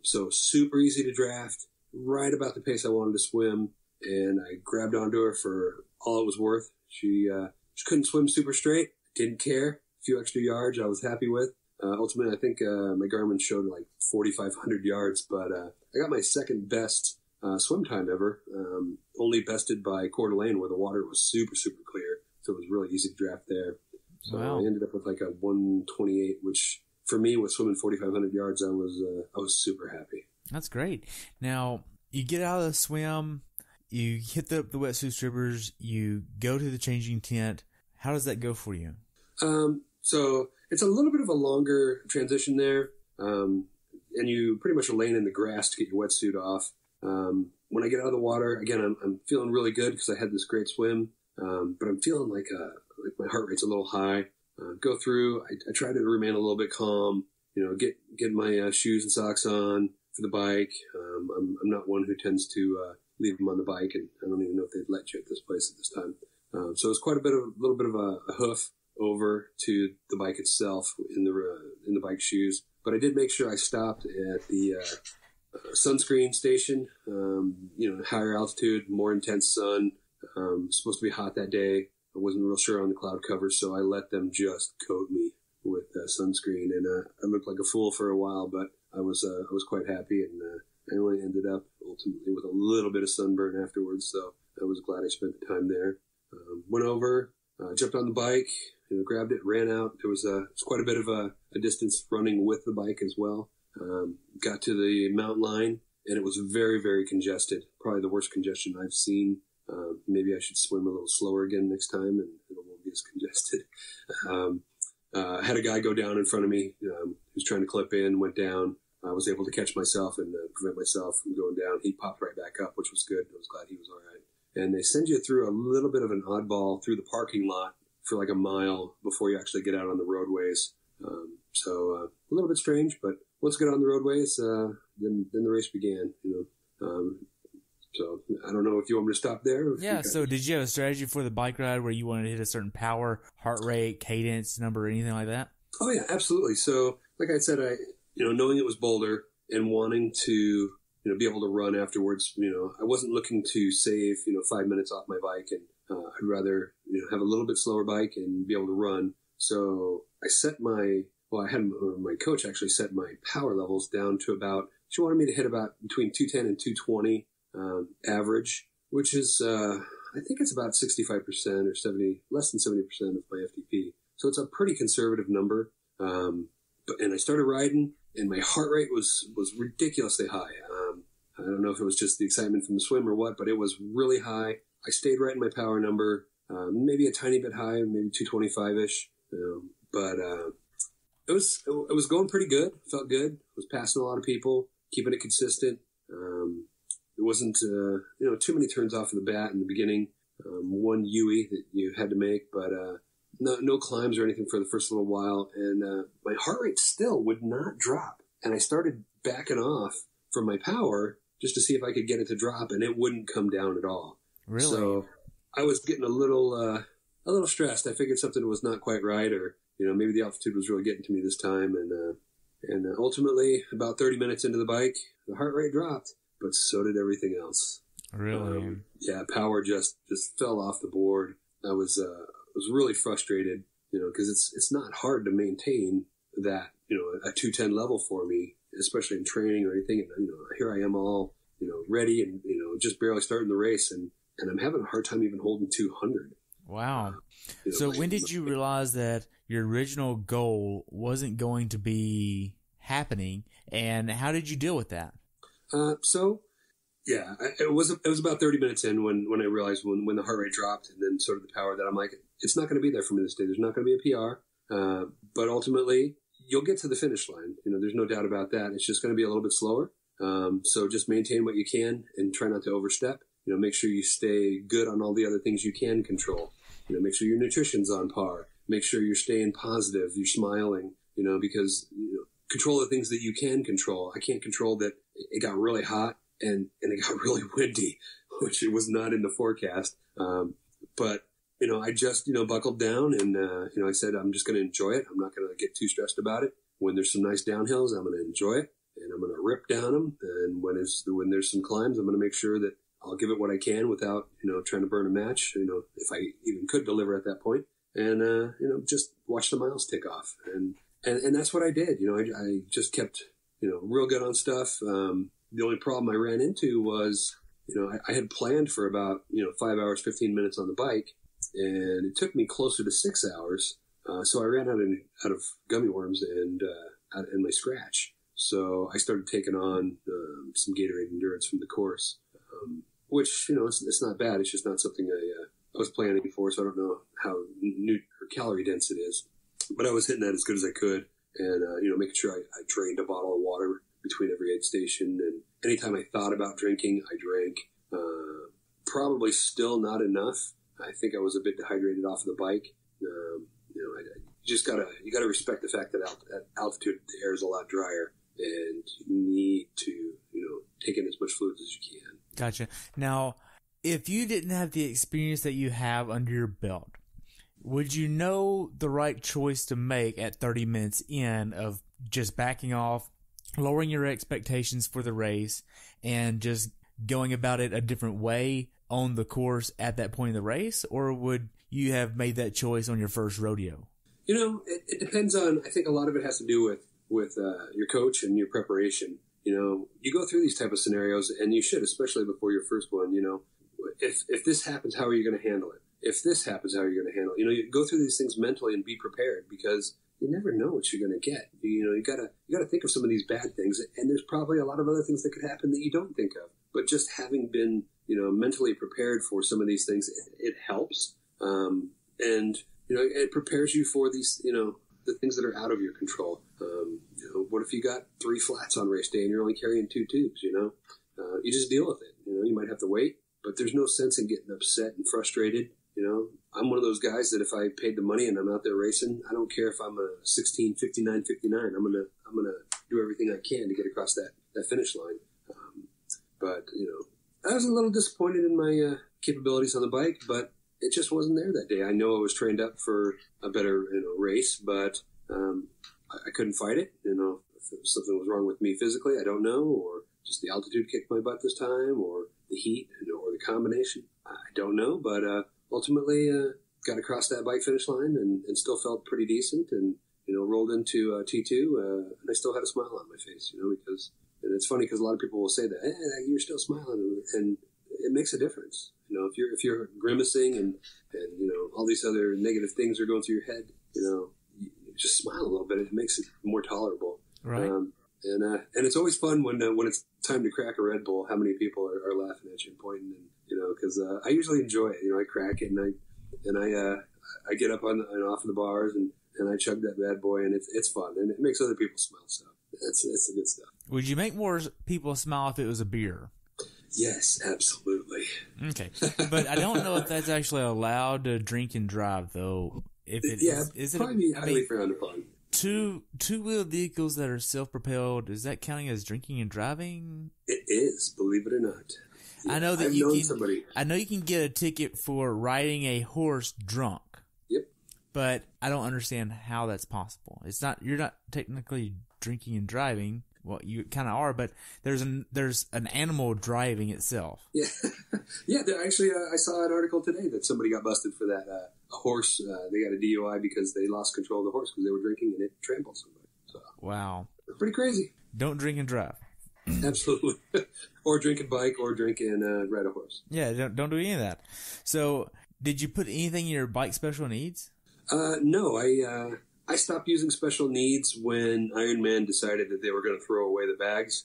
So super easy to draft, right about the pace I wanted to swim, and I grabbed onto her for all it was worth. She couldn't swim super straight, didn't care. A few extra yards I was happy with. Ultimately, I think my Garmin showed like 4,500 yards, but I got my second best swim time ever, only bested by Coeur d'Alene, where the water was super, super clear, so it was really easy to draft there. So wow. I ended up with like a 128, which for me, with swimming 4,500 yards, I was super happy. That's great. Now, you get out of the swim, you hit the wetsuit strippers, you go to the changing tent. How does that go for you? So it's a little bit of a longer transition there, and you pretty much are laying in the grass to get your wetsuit off. When I get out of the water, again, I'm feeling really good because I had this great swim, but I'm feeling like my heart rate's a little high. Go through, I try to remain a little bit calm, get my shoes and socks on for the bike. I'm not one who tends to leave them on the bike, and I don't even know if they'd let you at this place at this time. So it's quite a little bit of a hoof over to the bike itself in the bike shoes. But I did make sure I stopped at the sunscreen station. Higher altitude, more intense sun. Supposed to be hot that day. I wasn't real sure on the cloud cover, so I let them just coat me with sunscreen, and I looked like a fool for a while, but I was quite happy, and I only ended up ultimately with a little bit of sunburn afterwards. So I was glad I spent the time there. Went over, jumped on the bike, grabbed it, ran out. There was quite a bit of a distance running with the bike as well. Got to the mountain line, and it was very, very congested. Probably the worst congestion I've seen. Maybe I should swim a little slower again next time, and it won't be as congested. I had a guy go down in front of me who was trying to clip in, went down. I was able to catch myself and prevent myself from going down. He popped right back up, which was good. I was glad he was all right. And they send you through a little bit of an oddball through the parking lot for like a mile before you actually get out on the roadways. So a little bit strange, but once I got on the roadways, then the race began. So I don't know if you want me to stop there. Yeah. So did you have a strategy for the bike ride where you wanted to hit a certain power, heart rate, cadence number, or anything like that? Oh yeah, absolutely. So like I said, knowing it was Boulder and wanting to be able to run afterwards, I wasn't looking to save 5 minutes off my bike, and I'd rather have a little bit slower bike and be able to run. So I had my coach actually set my power levels down to about. She wanted me to hit about between 210 and 220 average, which is I think it's about 65% or 70, less than 70% of my FTP. So it's a pretty conservative number. And I started riding, and my heart rate was ridiculously high. I don't know if it was just the excitement from the swim or what, but it was really high. I stayed right in my power number, maybe a tiny bit high, maybe 225-ish. But it was going pretty good. Felt good. Was passing a lot of people, keeping it consistent. It wasn't too many turns off of the bat in the beginning. One UE that you had to make, but no climbs or anything for the first little while. And my heart rate still would not drop. And I started backing off from my power just to see if I could get it to drop, and it wouldn't come down at all. Really? So I was getting a little stressed. I figured something was not quite right, or maybe the altitude was really getting to me this time. And ultimately, about 30 minutes into the bike, the heart rate dropped, but so did everything else. Really? Yeah, power just fell off the board. I was really frustrated, because it's not hard to maintain that, a 210 level for me, especially in training or anything. And, here I am all, ready and, just barely starting the race, and I'm having a hard time even holding 200. Wow. So when did you realize that your original goal wasn't going to be happening, and how did you deal with that? Yeah, it was about 30 minutes in when I realized when the heart rate dropped, and then sort of the power, that I'm like, it's not going to be there for me this day. There's not going to be a PR, but ultimately you'll get to the finish line. There's no doubt about that. It's just going to be a little bit slower. So just maintain what you can and try not to overstep. Make sure you stay good on all the other things you can control. Make sure your nutrition's on par. Make sure you're staying positive, you're smiling, because control the things that you can control. I can't control that it got really hot and it got really windy, which it was not in the forecast. But I just, buckled down and, I said, I'm just going to enjoy it. I'm not going to get too stressed about it. When there's some nice downhills, I'm going to enjoy it and I'm going to rip down them. And when there's some climbs, I'm going to make sure that I'll give it what I can without, trying to burn a match, if I even could deliver at that point. And, just watch the miles tick off. And that's what I did. I just kept, real good on stuff. The only problem I ran into was, I had planned for about, 5 hours, 15 minutes on the bike, and it took me closer to 6 hours. So I ran out of gummy worms and my scratch. So I started taking on some Gatorade Endurance from the course, which, it's not bad. It's just not something I was planning for, so I don't know how calorie dense it is. But I was hitting that as good as I could and, making sure I drained a bottle of water between every aid station. And anytime I thought about drinking, I drank. Probably still not enough. I think I was a bit dehydrated off of the bike. You gotta respect the fact that at altitude, the air is a lot drier and you need to, take in as much fluids as you can. Gotcha. Now, if you didn't have the experience that you have under your belt, would you know the right choice to make at 30 minutes in of just backing off, lowering your expectations for the race, and just going about it a different way on the course at that point in the race? Or would you have made that choice on your first rodeo? It depends on, I think a lot of it has to do with your coach and your preparation. You go through these type of scenarios, and you should, especially before your first one. If this happens, how are you going to handle it? If this happens, how are you going to handle it? You go through these things mentally and be prepared, because you never know what you're going to get. You gotta think of some of these bad things, and there's probably a lot of other things that could happen that you don't think of. But just having been, mentally prepared for some of these things, it helps. And it prepares you for these, the things that are out of your control. What if you got 3 flats on race day and you're only carrying 2 tubes? You just deal with it. You might have to wait, but there's no sense in getting upset and frustrated. I'm one of those guys that if I paid the money and I'm out there racing, I don't care if I'm a 16:59:59. I'm gonna do everything I can to get across that finish line. But I was a little disappointed in my capabilities on the bike, but it just wasn't there that day. I know I was trained up for a better race, but I couldn't fight it. If something was wrong with me physically, I don't know, or just the altitude kicked my butt this time, or the heat, or the combination. I don't know, but ultimately got across that bike finish line and still felt pretty decent, and rolled into T2, and I still had a smile on my face, because, and it's funny because a lot of people will say that, hey, you're still smiling, and it makes a difference. If you're grimacing and all these other negative things are going through your head, you just smile a little bit. It makes it more tolerable. Right. And it's always fun when it's time to crack a Red Bull, how many people are laughing at you and pointing, and because I usually enjoy it. I crack it and I get up on and off of the bars and I chug that bad boy, and it's fun, and it makes other people smile. So it's the good stuff. Would you make more people smile if it was a beer? Yes, absolutely. Okay, but I don't know if that's actually allowed to drink and drive, though. If it is it probably highly frowned upon. Two-wheel vehicles that are self-propelled, is that counting as drinking and driving? It is, believe it or not. Yeah, I know that somebody. I know you can get a ticket for riding a horse drunk. Yep. But I don't understand how that's possible. You're not technically drinking and driving. Well, you kind of are, but there's an animal driving itself. Yeah, yeah. Actually, I saw an article today that somebody got busted for that. A horse, they got a DUI because they lost control of the horse because they were drinking and it trampled somebody. So, wow, pretty crazy. Don't drink and drive. Absolutely, or drink and bike, or drink and ride a horse. Yeah, don't do any of that. So, did you put anything in your bike special needs? No, I stopped using special needs when IRONMAN decided that they were going to throw away the bags,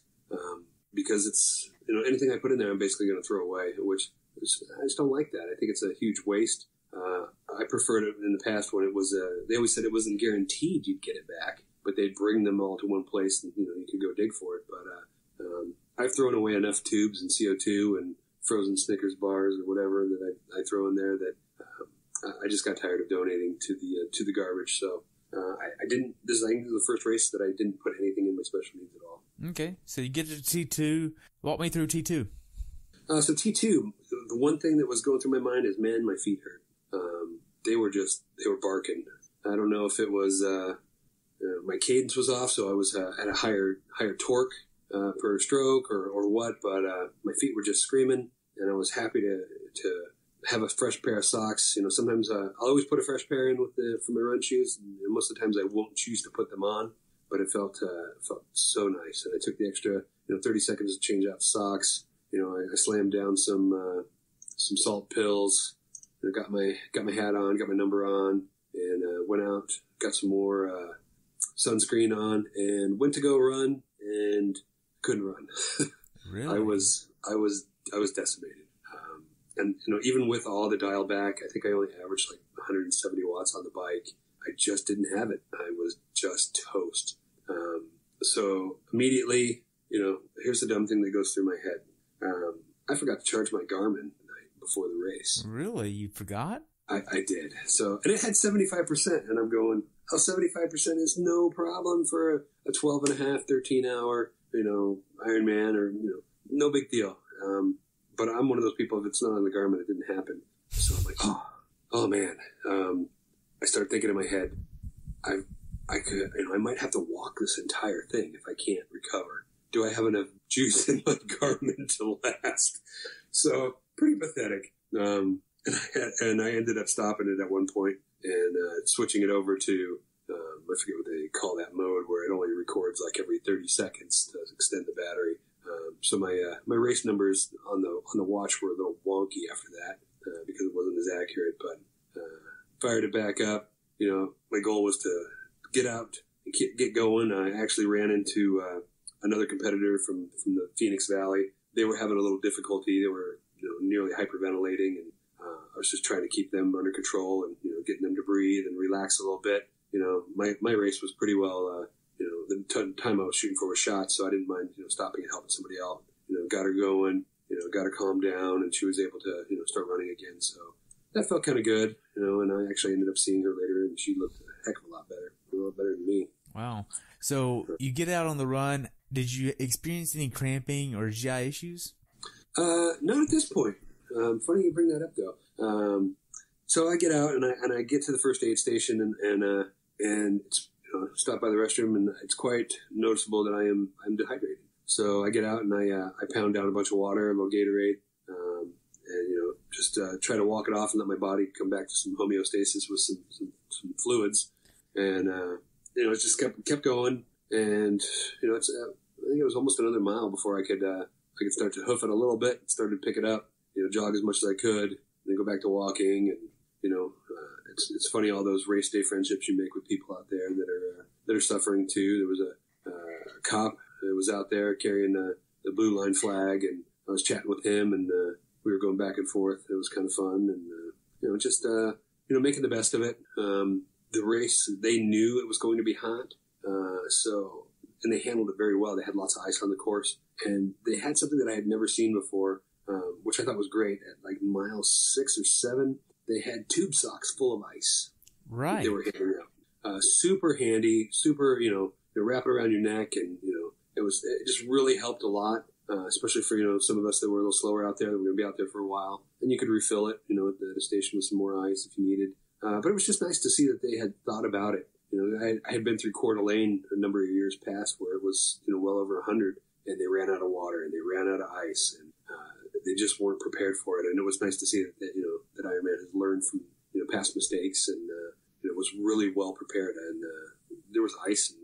because it's, anything I put in there, I'm basically going to throw away, which I just don't like that. I think it's a huge waste. I preferred it in the past when it was, they always said it wasn't guaranteed you'd get it back, but they'd bring them all to one place and, you could go dig for it. But, I've thrown away enough tubes and CO2 and frozen Snickers bars or whatever that I throw in there that I just got tired of donating to the garbage. So I didn't. This is, I think, the first race that I didn't put anything in my special needs at all. Okay, so you get to T2. Walk me through T2. So T2, the one thing that was going through my mind is, man, my feet hurt. They were barking. I don't know if it was my cadence was off, so I was at a higher torque per stroke or what, but my feet were just screaming, and I was happy to have a fresh pair of socks. You know, sometimes I'll always put a fresh pair in for my run shoes, and most of the times I won't choose to put them on, but it felt so nice. And I took the extra 30 seconds to change out socks. You know, I slammed down some salt pills. I got my hat on, got my number on, and went out, got some more sunscreen on, and went to go run, and couldn't run. Really? I was decimated. And even with all the dial back, I think I only averaged like 170 watts on the bike. I just didn't have it. I was just toast. So immediately, here's the dumb thing that goes through my head. I forgot to charge my Garmin the night before the race. Really? You forgot? I did. So, and it had 75%, and I'm going, 75% is no problem for a 12 and a half, 13 hour, Ironman, or, no big deal. But I'm one of those people, if it's not on the Garmin, it didn't happen. So I'm like, oh man. I start thinking in my head, I could, I might have to walk this entire thing if I can't recover. Do I have enough juice in my Garmin to last? So pretty pathetic. And I ended up stopping it at one point and switching it over to, I forget what they call that mode, where it only records like every 30 seconds to extend the battery. So my race numbers on the watch were a little wonky after that because it wasn't as accurate. But fired it back up. My goal was to get out and get going. I actually ran into another competitor from the Phoenix Valley. They were having a little difficulty. They were nearly hyperventilating, and I was just trying to keep them under control and getting them to breathe and relax a little bit. My race was pretty well. The time I was shooting for was shot, so I didn't mind stopping and helping somebody out. Got her going. Got her calmed down, and she was able to start running again. So that felt kind of good. And I actually ended up seeing her later, and she looked a heck of a lot better than me. Wow. So you get out on the run. Did you experience any cramping or GI issues? Not at this point. Funny you bring that up, though. So I get out and I get to the first aid station and it's stop by the restroom, and it's quite noticeable that I'm dehydrated. So I get out and I pound down a bunch of water, a little Gatorade, and just try to walk it off and let my body come back to some homeostasis with some fluids, and it just kept going, and it's I think it was almost another mile before I could start to hoof it a little bit, started to pick it up, jog as much as I could, and then go back to walking, and it's funny, all those race day friendships you make with people out there that are suffering too. There was a cop that was out there carrying the blue line flag, and I was chatting with him, and we were going back and forth. It was kind of fun, and just making the best of it. The race, they knew it was going to be hot, and they handled it very well. They had lots of ice on the course, and they had something that I had never seen before, which I thought was great. At like mile 6 or 7, they had tube socks full of ice. Right. They were handing out. Super handy, super, wrap it around your neck, and, it just really helped a lot, especially for, some of us that were a little slower out there, that were going to be out there for a while. And you could refill it, at a station with some more ice if you needed. But it was just nice to see that they had thought about it. I had been through Coeur d'Alene a number of years past where it was, well over 100, and they ran out of water and they ran out of ice, and they just weren't prepared for it. And it was nice to see that Ironman has learned from, past mistakes, and it was really well prepared. And there was ice and,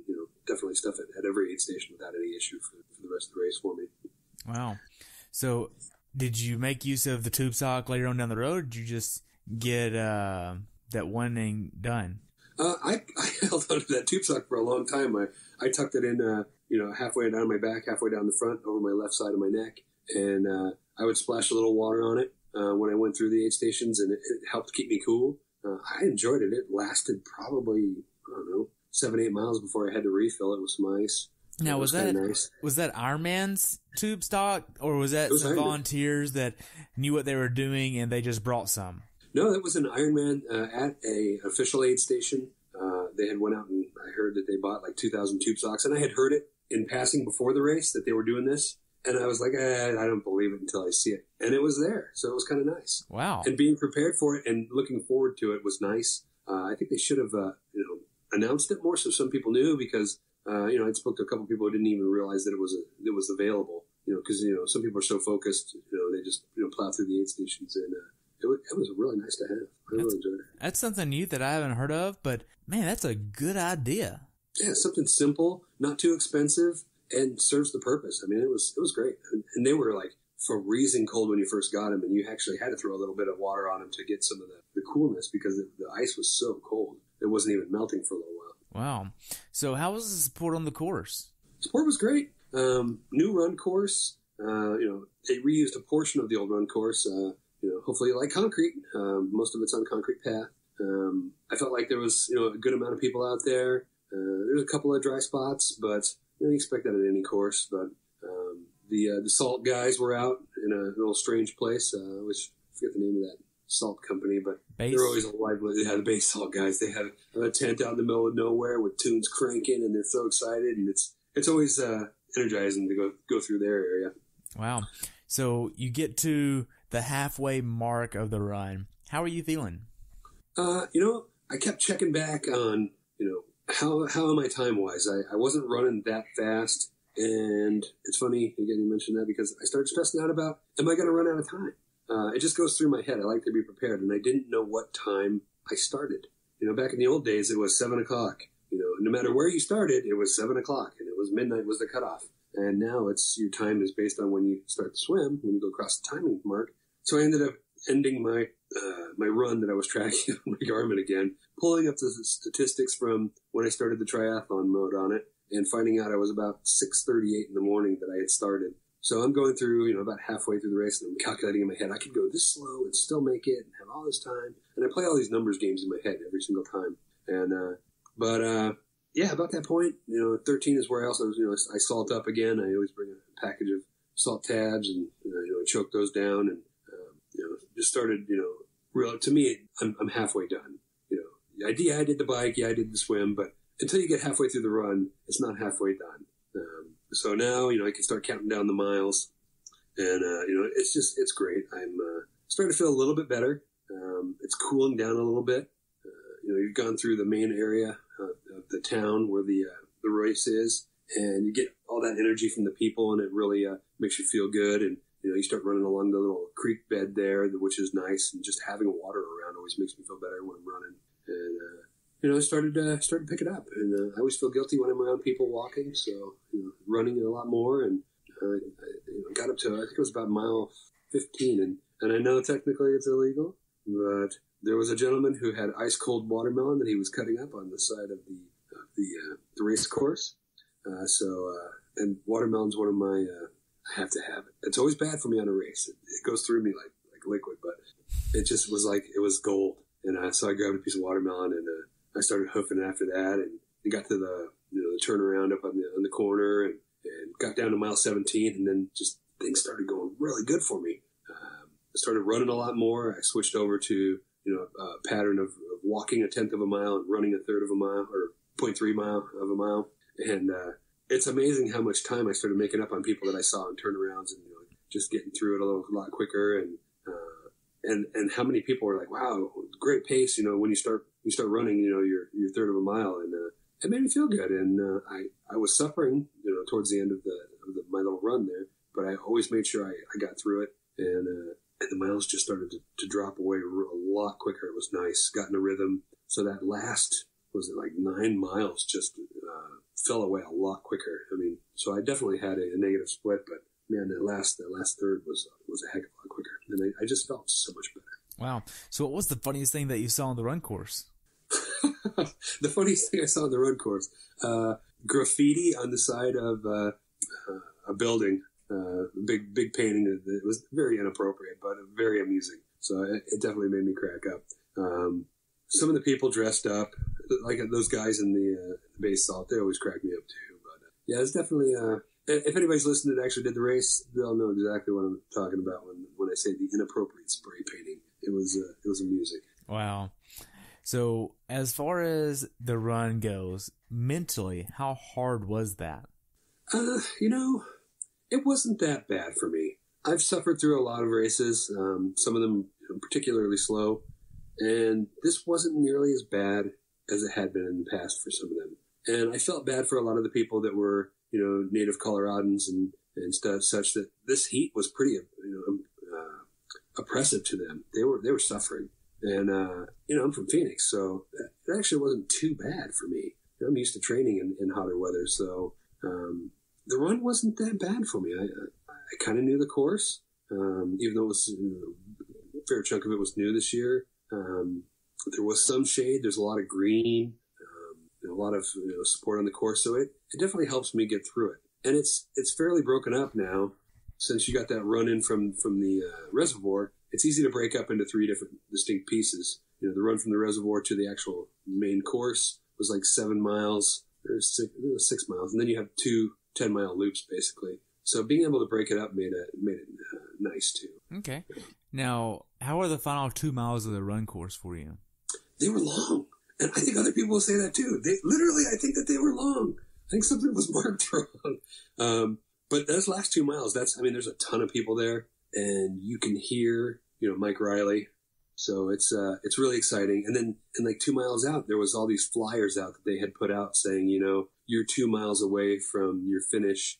definitely stuff at every aid station without any issue for the rest of the race for me. Wow. So did you make use of the tube sock later on down the road, or did you just get that one thing done? I held onto that tube sock for a long time. I tucked it in, halfway down my back, halfway down the front, over my left side of my neck, and I would splash a little water on it when I went through the aid stations, and it helped keep me cool. I enjoyed it. It lasted probably, 7-8 miles before I had to refill it with some ice. Now, was that nice. Was that Ironman's tube stock, or was that some volunteers that knew what they were doing and they just brought some? No, that was an Ironman at a official aid station. They had went out and I heard that they bought like 2,000 tube stocks, and I had heard it in passing before the race that they were doing this, and I was like, I don't believe it until I see it, and it was there, so it was kind of nice. Wow! And being prepared for it and looking forward to it was nice. I think they should have, announced it more so some people knew, because I spoke to a couple people who didn't even realize that it was available. Because some people are so focused, they just plow through the aid stations, and it was really nice to have. I really enjoyed it. That's something new that I haven't heard of, but man, that's a good idea. Yeah, something simple, not too expensive, and serves the purpose. I mean, it was great, and they were like freezing cold when you first got them, and you actually had to throw a little bit of water on them to get some of the coolness, because the ice was so cold. It wasn't even melting for a little while. Wow. So how was the support on the course? Support was great. New run course. They reused a portion of the old run course. Hopefully like concrete. Most of it's on concrete path. I felt like there was, a good amount of people out there. There's a couple of dry spots, but you expect that at any course. But the salt guys were out in a little strange place. I always forget the name of that salt company, but they're always alive. They had the base salt guys. They have a tent out in the middle of nowhere with tunes cranking, and they're so excited, and it's always energizing to go through their area. Wow. So you get to the halfway mark of the run. How are you feeling? I kept checking back on, how am I time-wise? I wasn't running that fast, and it's funny, again, you mentioned that, because I started stressing out about, am I going to run out of time? It just goes through my head. I like to be prepared, and I didn't know what time I started. Back in the old days, it was 7 o'clock. No matter where you started, it was 7 o'clock, and it was midnight was the cutoff. And now your time is based on when you start to swim, when you go across the timing mark. So I ended up ending my run that I was tracking on my Garmin again, pulling up the statistics from when I started the triathlon mode on it, and finding out I was about 6:38 in the morning that I had started. So I'm going through, about halfway through the race, and I'm calculating in my head, I could go this slow and still make it and have all this time. And I play all these numbers games in my head every single time. And, about that point, 13 is where else I salt up again. I always bring a package of salt tabs and, choke those down, and, just started, to me, I'm halfway done. I did the bike, I did the swim, but until you get halfway through the run, it's not halfway done. So now, I can start counting down the miles, and, it's great. I'm starting to feel a little bit better. It's cooling down a little bit. You've gone through the main area of the town where the race is, and you get all that energy from the people, and it really makes you feel good. And, you start running along the little creek bed there, which is nice, and just having water around always makes me feel better when I'm running. And, I started to pick it up, and I always feel guilty when I'm around people walking, so, running a lot more, and I got up to, I think it was about mile 15, and I know technically it's illegal, but there was a gentleman who had ice-cold watermelon that he was cutting up on the side of the race course, and watermelon's one of my, I have to have it. It's always bad for me on a race. It goes through me like liquid, but it just was like, it was gold. And so I grabbed a piece of watermelon, and I started hoofing after that, and got to the turnaround up on the corner, and got down to mile 17, and then just things started going really good for me. I started running a lot more. I switched over to a pattern of walking 1/10 of a mile and running 1/3 of a mile, or 0.3 mile of a mile, and it's amazing how much time I started making up on people that I saw in turnarounds, and just getting through it a lot quicker, and how many people were like, wow, great pace, when you start running, your 1/3 of a mile, and it made me feel good. And I was suffering, towards the end of my little run there, but I always made sure I got through it, and the miles just started to drop away a lot quicker. It was nice, got in a rhythm. So that last, was it like 9 miles, just fell away a lot quicker. I mean, so I definitely had a negative split, but man, that last third was a heck of a lot quicker, and I just felt so much better. Wow. So what was the funniest thing that you saw on the run course? The funniest thing I saw on the run course, graffiti on the side of a building, big painting. It was very inappropriate, but very amusing. So it definitely made me crack up. Some of the people dressed up, like those guys in the base salt, they always crack me up too. But Yeah, it's definitely, if anybody's listening that actually did the race, they'll know exactly what I'm talking about when I say the inappropriate spray painting. It was amusing. Wow. So as far as the run goes, mentally, how hard was that? It wasn't that bad for me. I've suffered through a lot of races, some of them particularly slow, and this wasn't nearly as bad as it had been in the past for some of them. And I felt bad for a lot of the people that were, native Coloradans and stuff, such that this heat was pretty, oppressive to them. They were suffering. And, I'm from Phoenix, so it actually wasn't too bad for me. I'm used to training in hotter weather, so the run wasn't that bad for me. I kind of knew the course, even though it was a fair chunk of it was new this year. There was some shade. There's a lot of green, a lot of support on the course, so it definitely helps me get through it. And it's fairly broken up now. Since you got that run in from the reservoir, it's easy to break up into 3 different distinct pieces. The run from the reservoir to the actual main course was like 7 miles or 6 miles, and then you have 2 10-mile loops basically. So being able to break it up made it nice too. Okay. Now, how are the final 2 miles of the run course for you? They were long, and I think other people will say that too. I think that they were long. I think something was marked wrong. But those last 2 miles, there's a ton of people there, and you can hear, Mike Riley. So it's really exciting. And then, 2 miles out, there was all these flyers out that they had put out saying, you're 2 miles away from your finish.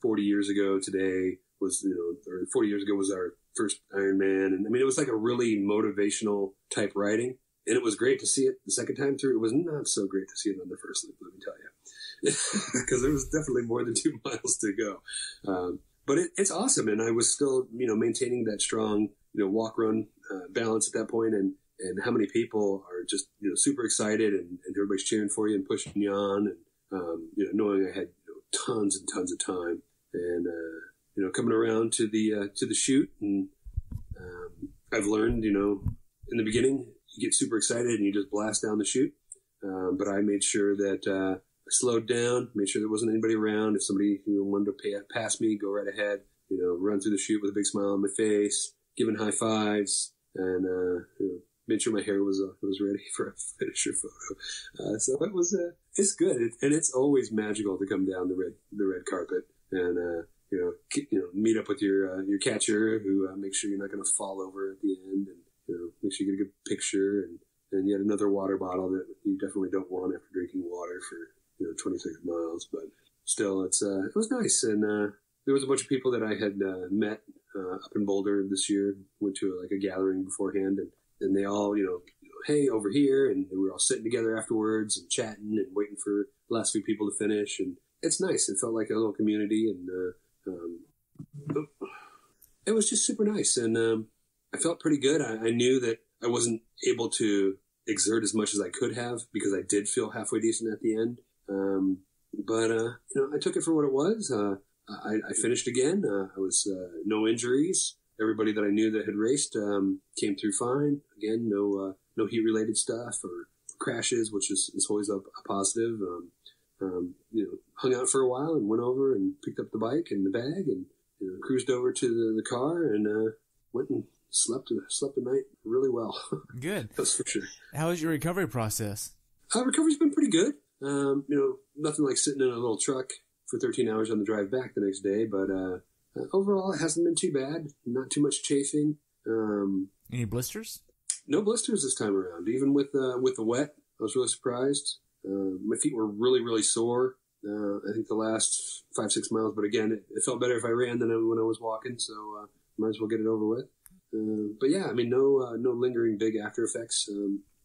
40 years ago today was, or 40 years ago was our first Ironman. And it was like a really motivational type writing. And it was great to see it the second time through. It was not so great to see it on the first loop, let me tell you. Because there was definitely more than 2 miles to go. But it's awesome. And I was still, maintaining that strong, walk run balance at that point. And how many people are just, super excited and everybody's cheering for you and pushing you on. And, knowing I had tons and tons of time and, coming around to the chute. And I've learned, in the beginning, you get super excited and you just blast down the chute. But I made sure that I slowed down, made sure there wasn't anybody around. If somebody wanted to pass me, go right ahead, run through the chute with a big smile on my face, giving high fives, and made sure my hair was ready for a finisher photo. So it was it's good, and it's always magical to come down the red carpet and meet up with your catcher who makes sure you're not going to fall over at the end, and make sure you get a good picture, and yet another water bottle that you definitely don't want after drinking water for 26 miles. But still, it was nice, and there was a bunch of people that I had met up in Boulder this year. Went to a gathering beforehand, and they all hey, over here, and we were all sitting together afterwards and chatting and waiting for the last few people to finish, and it's nice. It felt like a little community, and it was just super nice, and I felt pretty good. I knew that I wasn't able to exert as much as I could have because I did feel halfway decent at the end. But I took it for what it was. I finished again. I was no injuries. Everybody that I knew that had raced came through fine. Again, no heat related stuff or crashes, which is always a positive. Hung out for a while and went over and picked up the bike and the bag and cruised over to the car and went and slept the night really well. Good. That's for sure. How was your recovery process? Recovery's been pretty good. Nothing like sitting in a little truck for 13 hours on the drive back the next day, but overall it hasn't been too bad. Not too much chafing. Any blisters? No blisters this time around. Even with the wet, I was really surprised. My feet were really, really sore. I think the last 5-6 miles, but again, it felt better if I ran than when I was walking, so might as well get it over with. But yeah, no lingering big after effects.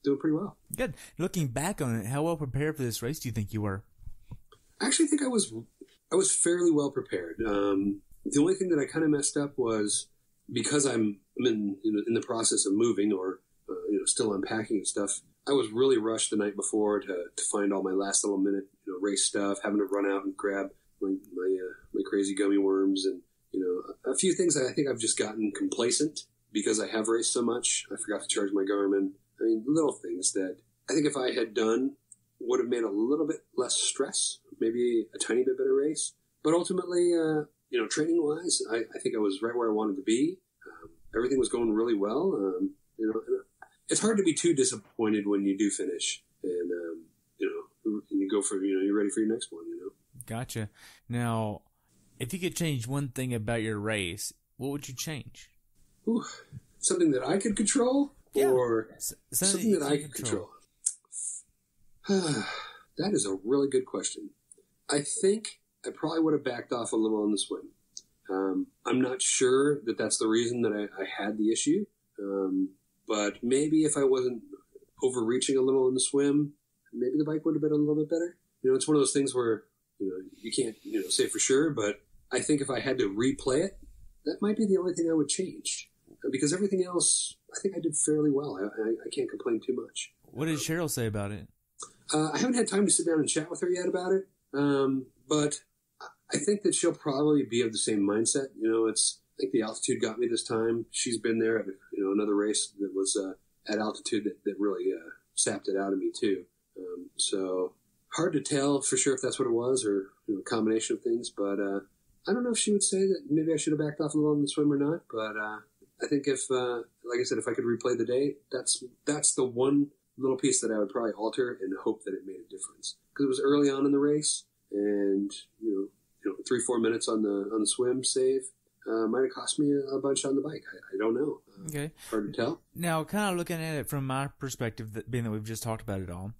Doing pretty well. Good. Looking back on it, how well prepared for this race do you think you were? I actually think I was fairly well prepared. The only thing that I kind of messed up was because I'm in the process of moving or still unpacking and stuff. I was really rushed the night before to find all my last little minute race stuff, having to run out and grab my crazy gummy worms and a few things that I think I've just gotten complacent because I have raced so much. I forgot to charge my Garmin. Little things that I think if I had done would have made a little bit less stress, maybe a tiny bit better race. But ultimately, training-wise, I think I was right where I wanted to be. Everything was going really well. It's hard to be too disappointed when you do finish, and you go for you're ready for your next one. Gotcha. Now, if you could change one thing about your race, what would you change? Ooh, something that I could control, or something that I could control. That is a really good question. I think I probably would have backed off a little on the swim. I'm not sure that that's the reason that I had the issue. But maybe if I wasn't overreaching a little in the swim, maybe the bike would have been a little bit better. It's one of those things where, you can't, say for sure, but I think if I had to replay it, that might be the only thing I would change. Because everything else, I think I did fairly well. I can't complain too much. What did Cheryl say about it? I haven't had time to sit down and chat with her yet about it. But I think that she'll probably be of the same mindset. I think the altitude got me this time. She's been there at, another race that was at altitude that really sapped it out of me too. So hard to tell for sure if that's what it was or a combination of things. But I don't know if she would say that maybe I should have backed off a little on the swim or not. But I think if, like I said, if I could replay the day, that's the one little piece that I would probably alter and hope that it made a difference. Because it was early on in the race, and 3-4 minutes on the swim save might have cost me a bunch on the bike. I don't know. Okay, hard to tell. Now, kind of looking at it from my perspective, being that we've just talked about it all,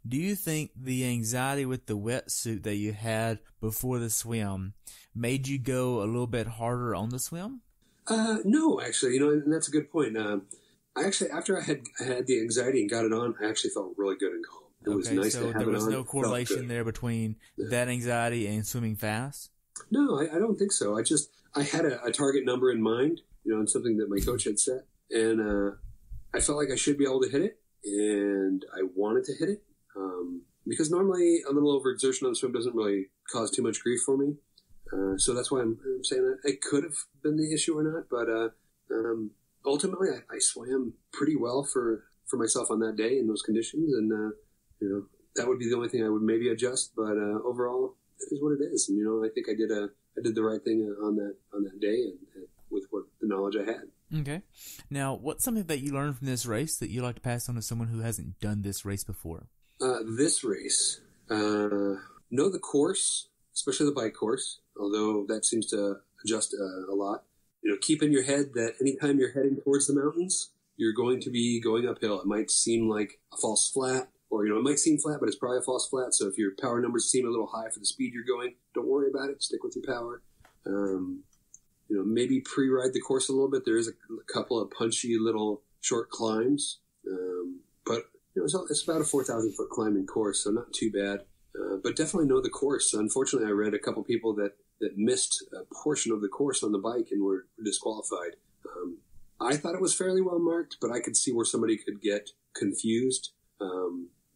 do you think the anxiety with the wetsuit that you had before the swim made you go a little bit harder on the swim? No, actually, and that's a good point. I actually, after I had the anxiety and got it on, I actually felt really good and calm. It was nice to have it on. So there was no correlation there between that anxiety and swimming fast? No, I don't think so. I had a target number in mind, and something that my coach had set, and I felt like I should be able to hit it, and I wanted to hit it, because normally a little overexertion on the swim doesn't really cause too much grief for me. So that's why I'm saying that it could have been the issue or not, but ultimately I swam pretty well for myself on that day in those conditions, and that would be the only thing I would maybe adjust. But overall, it is what it is, and I think I did the right thing on that day, and with what the knowledge I had. Okay. Now, what's something that you learned from this race that you'd like to pass on to someone who hasn't done this race before? This race, know the course, especially the bike course, although that seems to adjust a lot. Keep in your head that anytime you're heading towards the mountains, you're going to be going uphill. It might seem like a false flat, or, it might seem flat, but it's probably a false flat. So if your power numbers seem a little high for the speed you're going, don't worry about it. Stick with your power. Maybe pre-ride the course a little bit. There is a couple of punchy little short climbs. But it's about a 4,000-foot climbing course, so not too bad. But definitely know the course. Unfortunately, I read a couple people that missed a portion of the course on the bike and were disqualified. I thought it was fairly well marked, but I could see where somebody could get confused.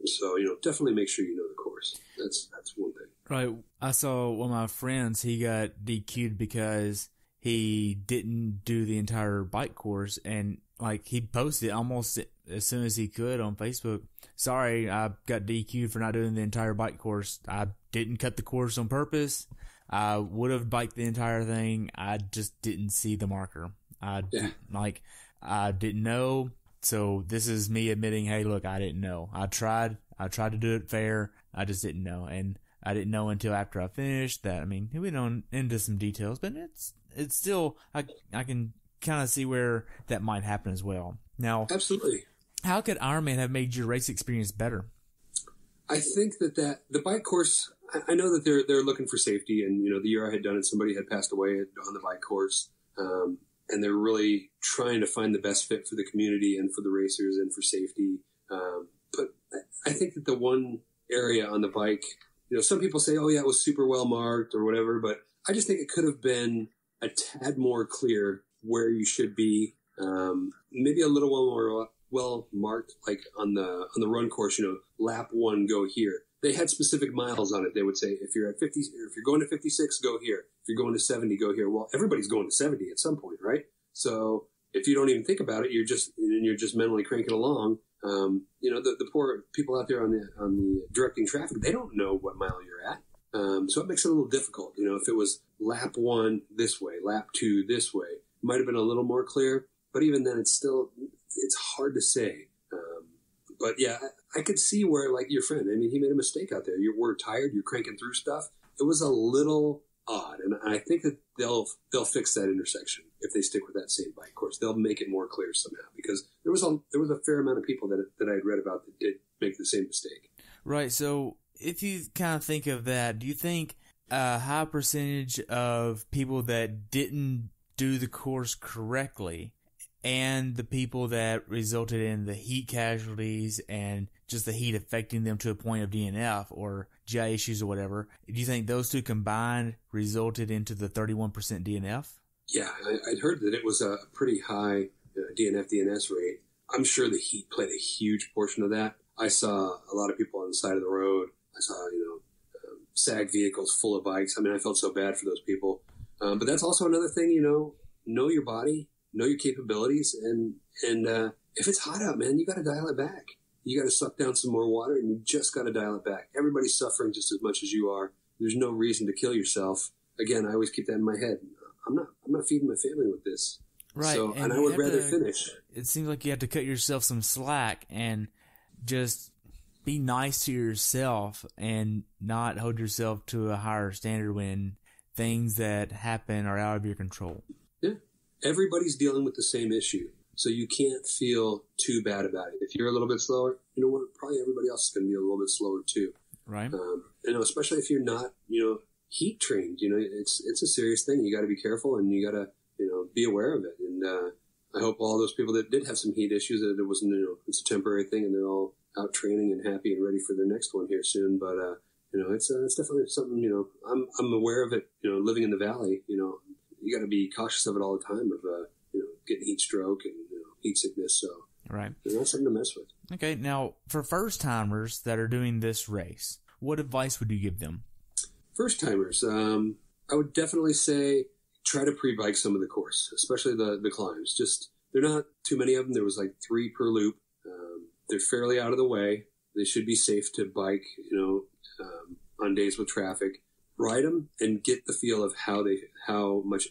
So, definitely make sure you know the course. That's one thing. Right. I saw one of my friends, he got DQ'd because he didn't do the entire bike course, and he posted almost as soon as he could on Facebook. Sorry, I got DQ'd for not doing the entire bike course. I didn't cut the course on purpose. I would have biked the entire thing. I just didn't see the marker. I didn't know. So this is me admitting, hey, look, I didn't know. I tried to do it fair. I just didn't know. And I didn't know until after I finished that. I mean, he went on into some details, but it's still, I can kind of see where that might happen as well. Now, absolutely. How could Ironman have made your race experience better? I think that the bike course, I know that they're looking for safety, and the year I had done it, somebody had passed away on the bike course, and they're really trying to find the best fit for the community and for the racers and for safety. But I think that the one area on the bike, some people say, oh yeah, it was super well marked or whatever, but I just think it could have been a tad more clear where you should be. Maybe a little more well marked, like on the run course, lap 1, go here. They had specific miles on it. They would say, if you're at 50, if you're going to 56, go here. If you're going to 70, go here. Well, everybody's going to 70 at some point, right? So if you don't even think about it, you're just mentally cranking along. The poor people out there on the directing traffic, they don't know what mile you're at. So it makes it a little difficult. If it was lap 1 this way, lap 2 this way, it might have been a little more clear. But even then, it's hard to say. But yeah, I could see where, like your friend, he made a mistake out there. We're tired, you're cranking through stuff. It was a little odd, and I think that they'll fix that intersection if they stick with that same bike course. They'll make it more clear somehow, because there was a fair amount of people that I had read about that did make the same mistake. Right. So if you kind of think of that, do you think a high percentage of people that didn't do the course correctly, and the people that resulted in the heat casualties and just the heat affecting them to a point of DNF or GI issues or whatever, do you think those two combined resulted into the 31% DNF? Yeah, I'd heard that it was a pretty high DNF-DNS rate. I'm sure the heat played a huge portion of that. I saw a lot of people on the side of the road. I saw, SAG vehicles full of bikes. I felt so bad for those people. But that's also another thing, know your body, know your capabilities, and if it's hot out, man, you got to dial it back. You got to suck down some more water, and you just got to dial it back. Everybody's suffering just as much as you are. There's no reason to kill yourself. Again, I always keep that in my head. I'm not feeding my family with this. Right. So, and I would rather finish. It seems like you have to cut yourself some slack and just be nice to yourself and not hold yourself to a higher standard when things that happen are out of your control. Yeah. Everybody's dealing with the same issue. So you can't feel too bad about it. If you're a little bit slower, you know what? Probably everybody else is going to be a little bit slower too. Right. Especially if you're not, heat trained. It's a serious thing. You got to be careful, and you got to, be aware of it. And I hope all those people that did have some heat issues, that it wasn't, it's a temporary thing, and they're all out training and happy and ready for their next one here soon. But it's definitely something. I'm aware of it. Living in the valley, you got to be cautious of it all the time, of getting heat stroke and heat sickness. So right, that's something to mess with. Okay, now for first timers that are doing this race, what advice would you give them? First timers, I would definitely say try to pre-bike some of the course, especially the climbs. Just, there are not too many of them. There was like 3 per loop. They're fairly out of the way. They should be safe to bike, on days with traffic. Ride them and get the feel of how much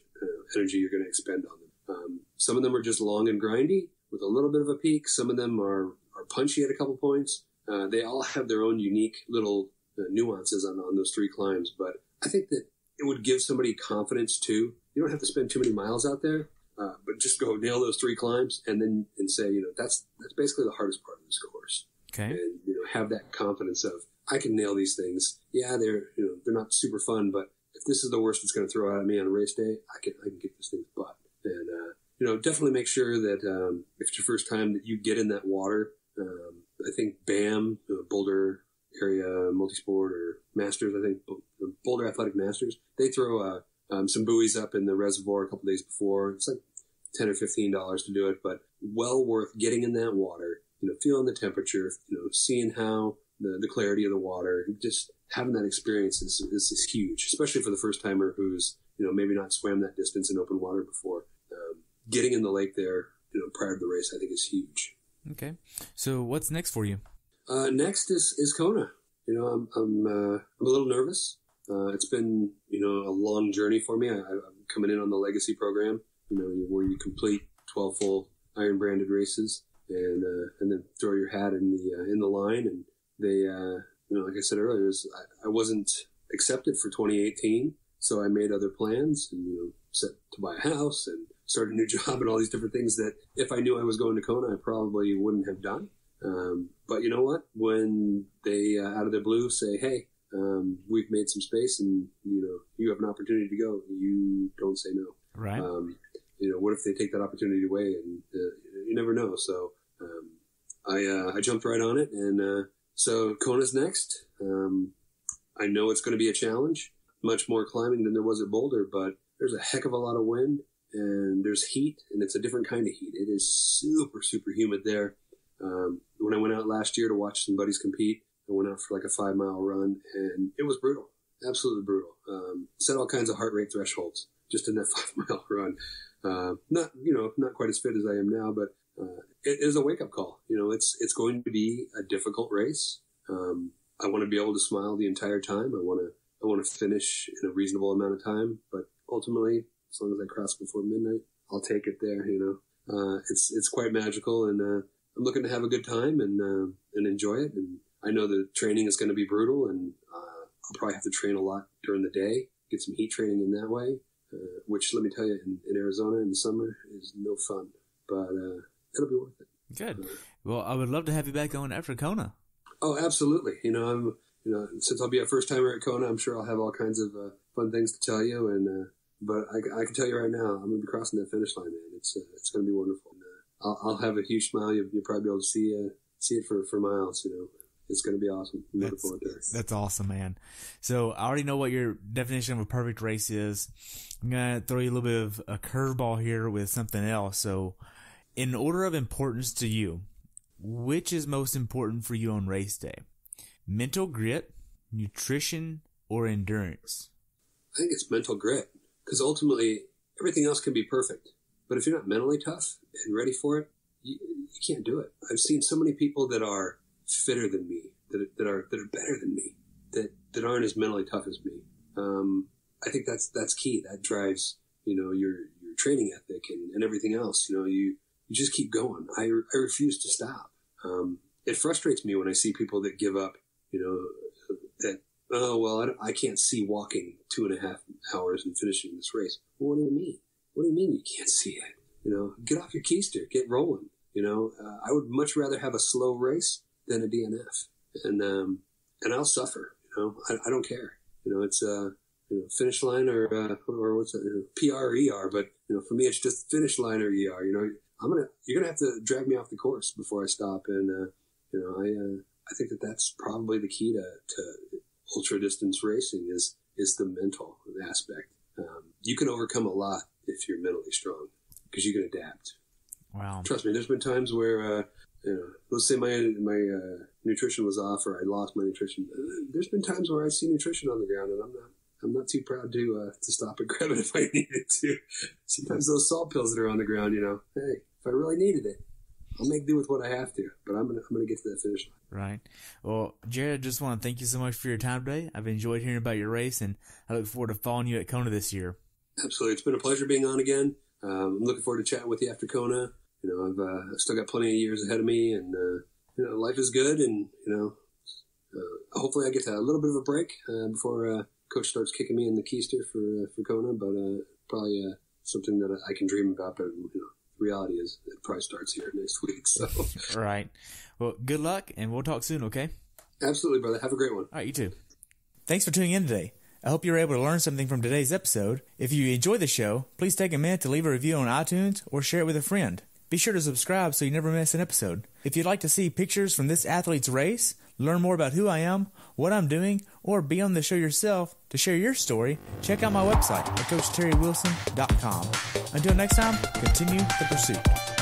energy you're going to expend on them. Some of them are just long and grindy with a little bit of a peak. Some of them are punchy at a couple points. They all have their own unique little nuances on those 3 climbs, but I think that it would give somebody confidence too. You don't have to spend too many miles out there, but just go nail those 3 climbs and say, that's basically the hardest part of this course. Okay. And, have that confidence of, I can nail these things. Yeah, they're not super fun, but if this is the worst it's going to throw out at me on a race day, I can kick this thing's butt. And, definitely make sure that, if it's your first time, that you get in that water. I think BAM, Boulder area multisport, or Masters, I think Boulder Athletic Masters, they throw some buoys up in the reservoir a couple days before. It's like $10 or $15 to do it, but well worth getting in that water, feeling the temperature, seeing how the clarity of the water, just having that experience is huge, especially for the first timer who's, maybe not swam that distance in open water before. Getting in the lake there, prior to the race, I think is huge. Okay. So what's next for you? Next is KONA. I'm a little nervous. It's been, a long journey for me. I'm coming in on the legacy program, where you complete 12 full Iron branded races and then throw your hat in the line. And they, like I said earlier, I wasn't accepted for 2018. So I made other plans and, set to buy a house and start a new job and all these different things that if I knew I was going to KONA, I probably wouldn't have done. But you know what? When they, out of the blue, say, hey, we've made some space and, you have an opportunity to go, you don't say no. Right. What if they take that opportunity away? And you never know. So I jumped right on it. And so KONA's next. I know it's going to be a challenge, much more climbing than there was at Boulder, but there's a heck of a lot of wind and there's heat, and it's a different kind of heat. It is super, super humid there. When I went out last year to watch some buddies compete, I went out for like a 5-mile run, and it was brutal, absolutely brutal. Set all kinds of heart rate thresholds just in that 5-mile run. Not quite as fit as I am now, but it is a wake up call. It's going to be a difficult race. I want to be able to smile the entire time. I want to finish in a reasonable amount of time, but ultimately, as long as I cross before midnight, I'll take it there. It's quite magical, and I'm looking to have a good time and enjoy it. And I know the training is going to be brutal, and I'll probably have to train a lot during the day, get some heat training in that way, which, let me tell you, in Arizona in the summer is no fun, but it'll be worth it. Good. Well, I would love to have you back on after KONA. Oh, absolutely. Since I'll be a first timer at KONA, I'm sure I'll have all kinds of fun things to tell you. And but I can tell you right now, I'm going to be crossing that finish line, man. It's going to be wonderful. And, I'll have a huge smile. You'll probably be able to see it for miles. It's going to be awesome. I'm looking forward to it. That's awesome, man. So I already know what your definition of a perfect race is. I'm going to throw you a little bit of a curveball here with something else. So, in order of importance to you, which is most important for you on race day? Mental grit, nutrition, or endurance? I think it's mental grit, because ultimately everything else can be perfect. But if you're not mentally tough and ready for it, you can't do it. I've seen so many people that are fitter than me, that are better than me, that aren't as mentally tough as me. I think that's key. That drives your training ethic and everything else. You just keep going. I refuse to stop. It frustrates me when I see people that give up, I can't see walking 2.5 hours and finishing this race. Well, what do you mean? What do you mean you can't see it? Get off your keister, get rolling. I would much rather have a slow race than a DNF, and I'll suffer. I don't care. It's finish line or what's that? PR or ER, but for me it's just finish line or ER. You're gonna have to drag me off the course before I stop, and I think that's probably the key to ultra distance racing is the mental aspect. You can overcome a lot if you're mentally strong because you can adapt. Wow. Trust me, there's been times where let's say my nutrition was off or I lost my nutrition. There's been times where I see nutrition on the ground and I'm not too proud to stop and grab it if I needed to. Sometimes those salt pills that are on the ground, hey, if I really needed it, I'll make do with what I have to. But I'm gonna get to that finish line. Right. Well, Jared, I just want to thank you so much for your time today. I've enjoyed hearing about your race, and I look forward to following you at KONA this year. Absolutely, it's been a pleasure being on again. I'm looking forward to chatting with you after KONA. I've still got plenty of years ahead of me, and life is good, and hopefully I get a little bit of a break before Coach starts kicking me in the keister for KONA, but probably something that I can dream about. But the reality is it probably starts here next week. So right. Well, good luck, and we'll talk soon. Okay. Absolutely, brother. Have a great one. All right, you too. Thanks for tuning in today. I hope you were able to learn something from today's episode. If you enjoyed the show, please take a minute to leave a review on iTunes or share it with a friend. Be sure to subscribe so you never miss an episode. If you'd like to see pictures from this athlete's race, learn more about who I am, what I'm doing, or be on the show yourself to share your story, check out my website at CoachTerryWilson.com. Until next time, continue the pursuit.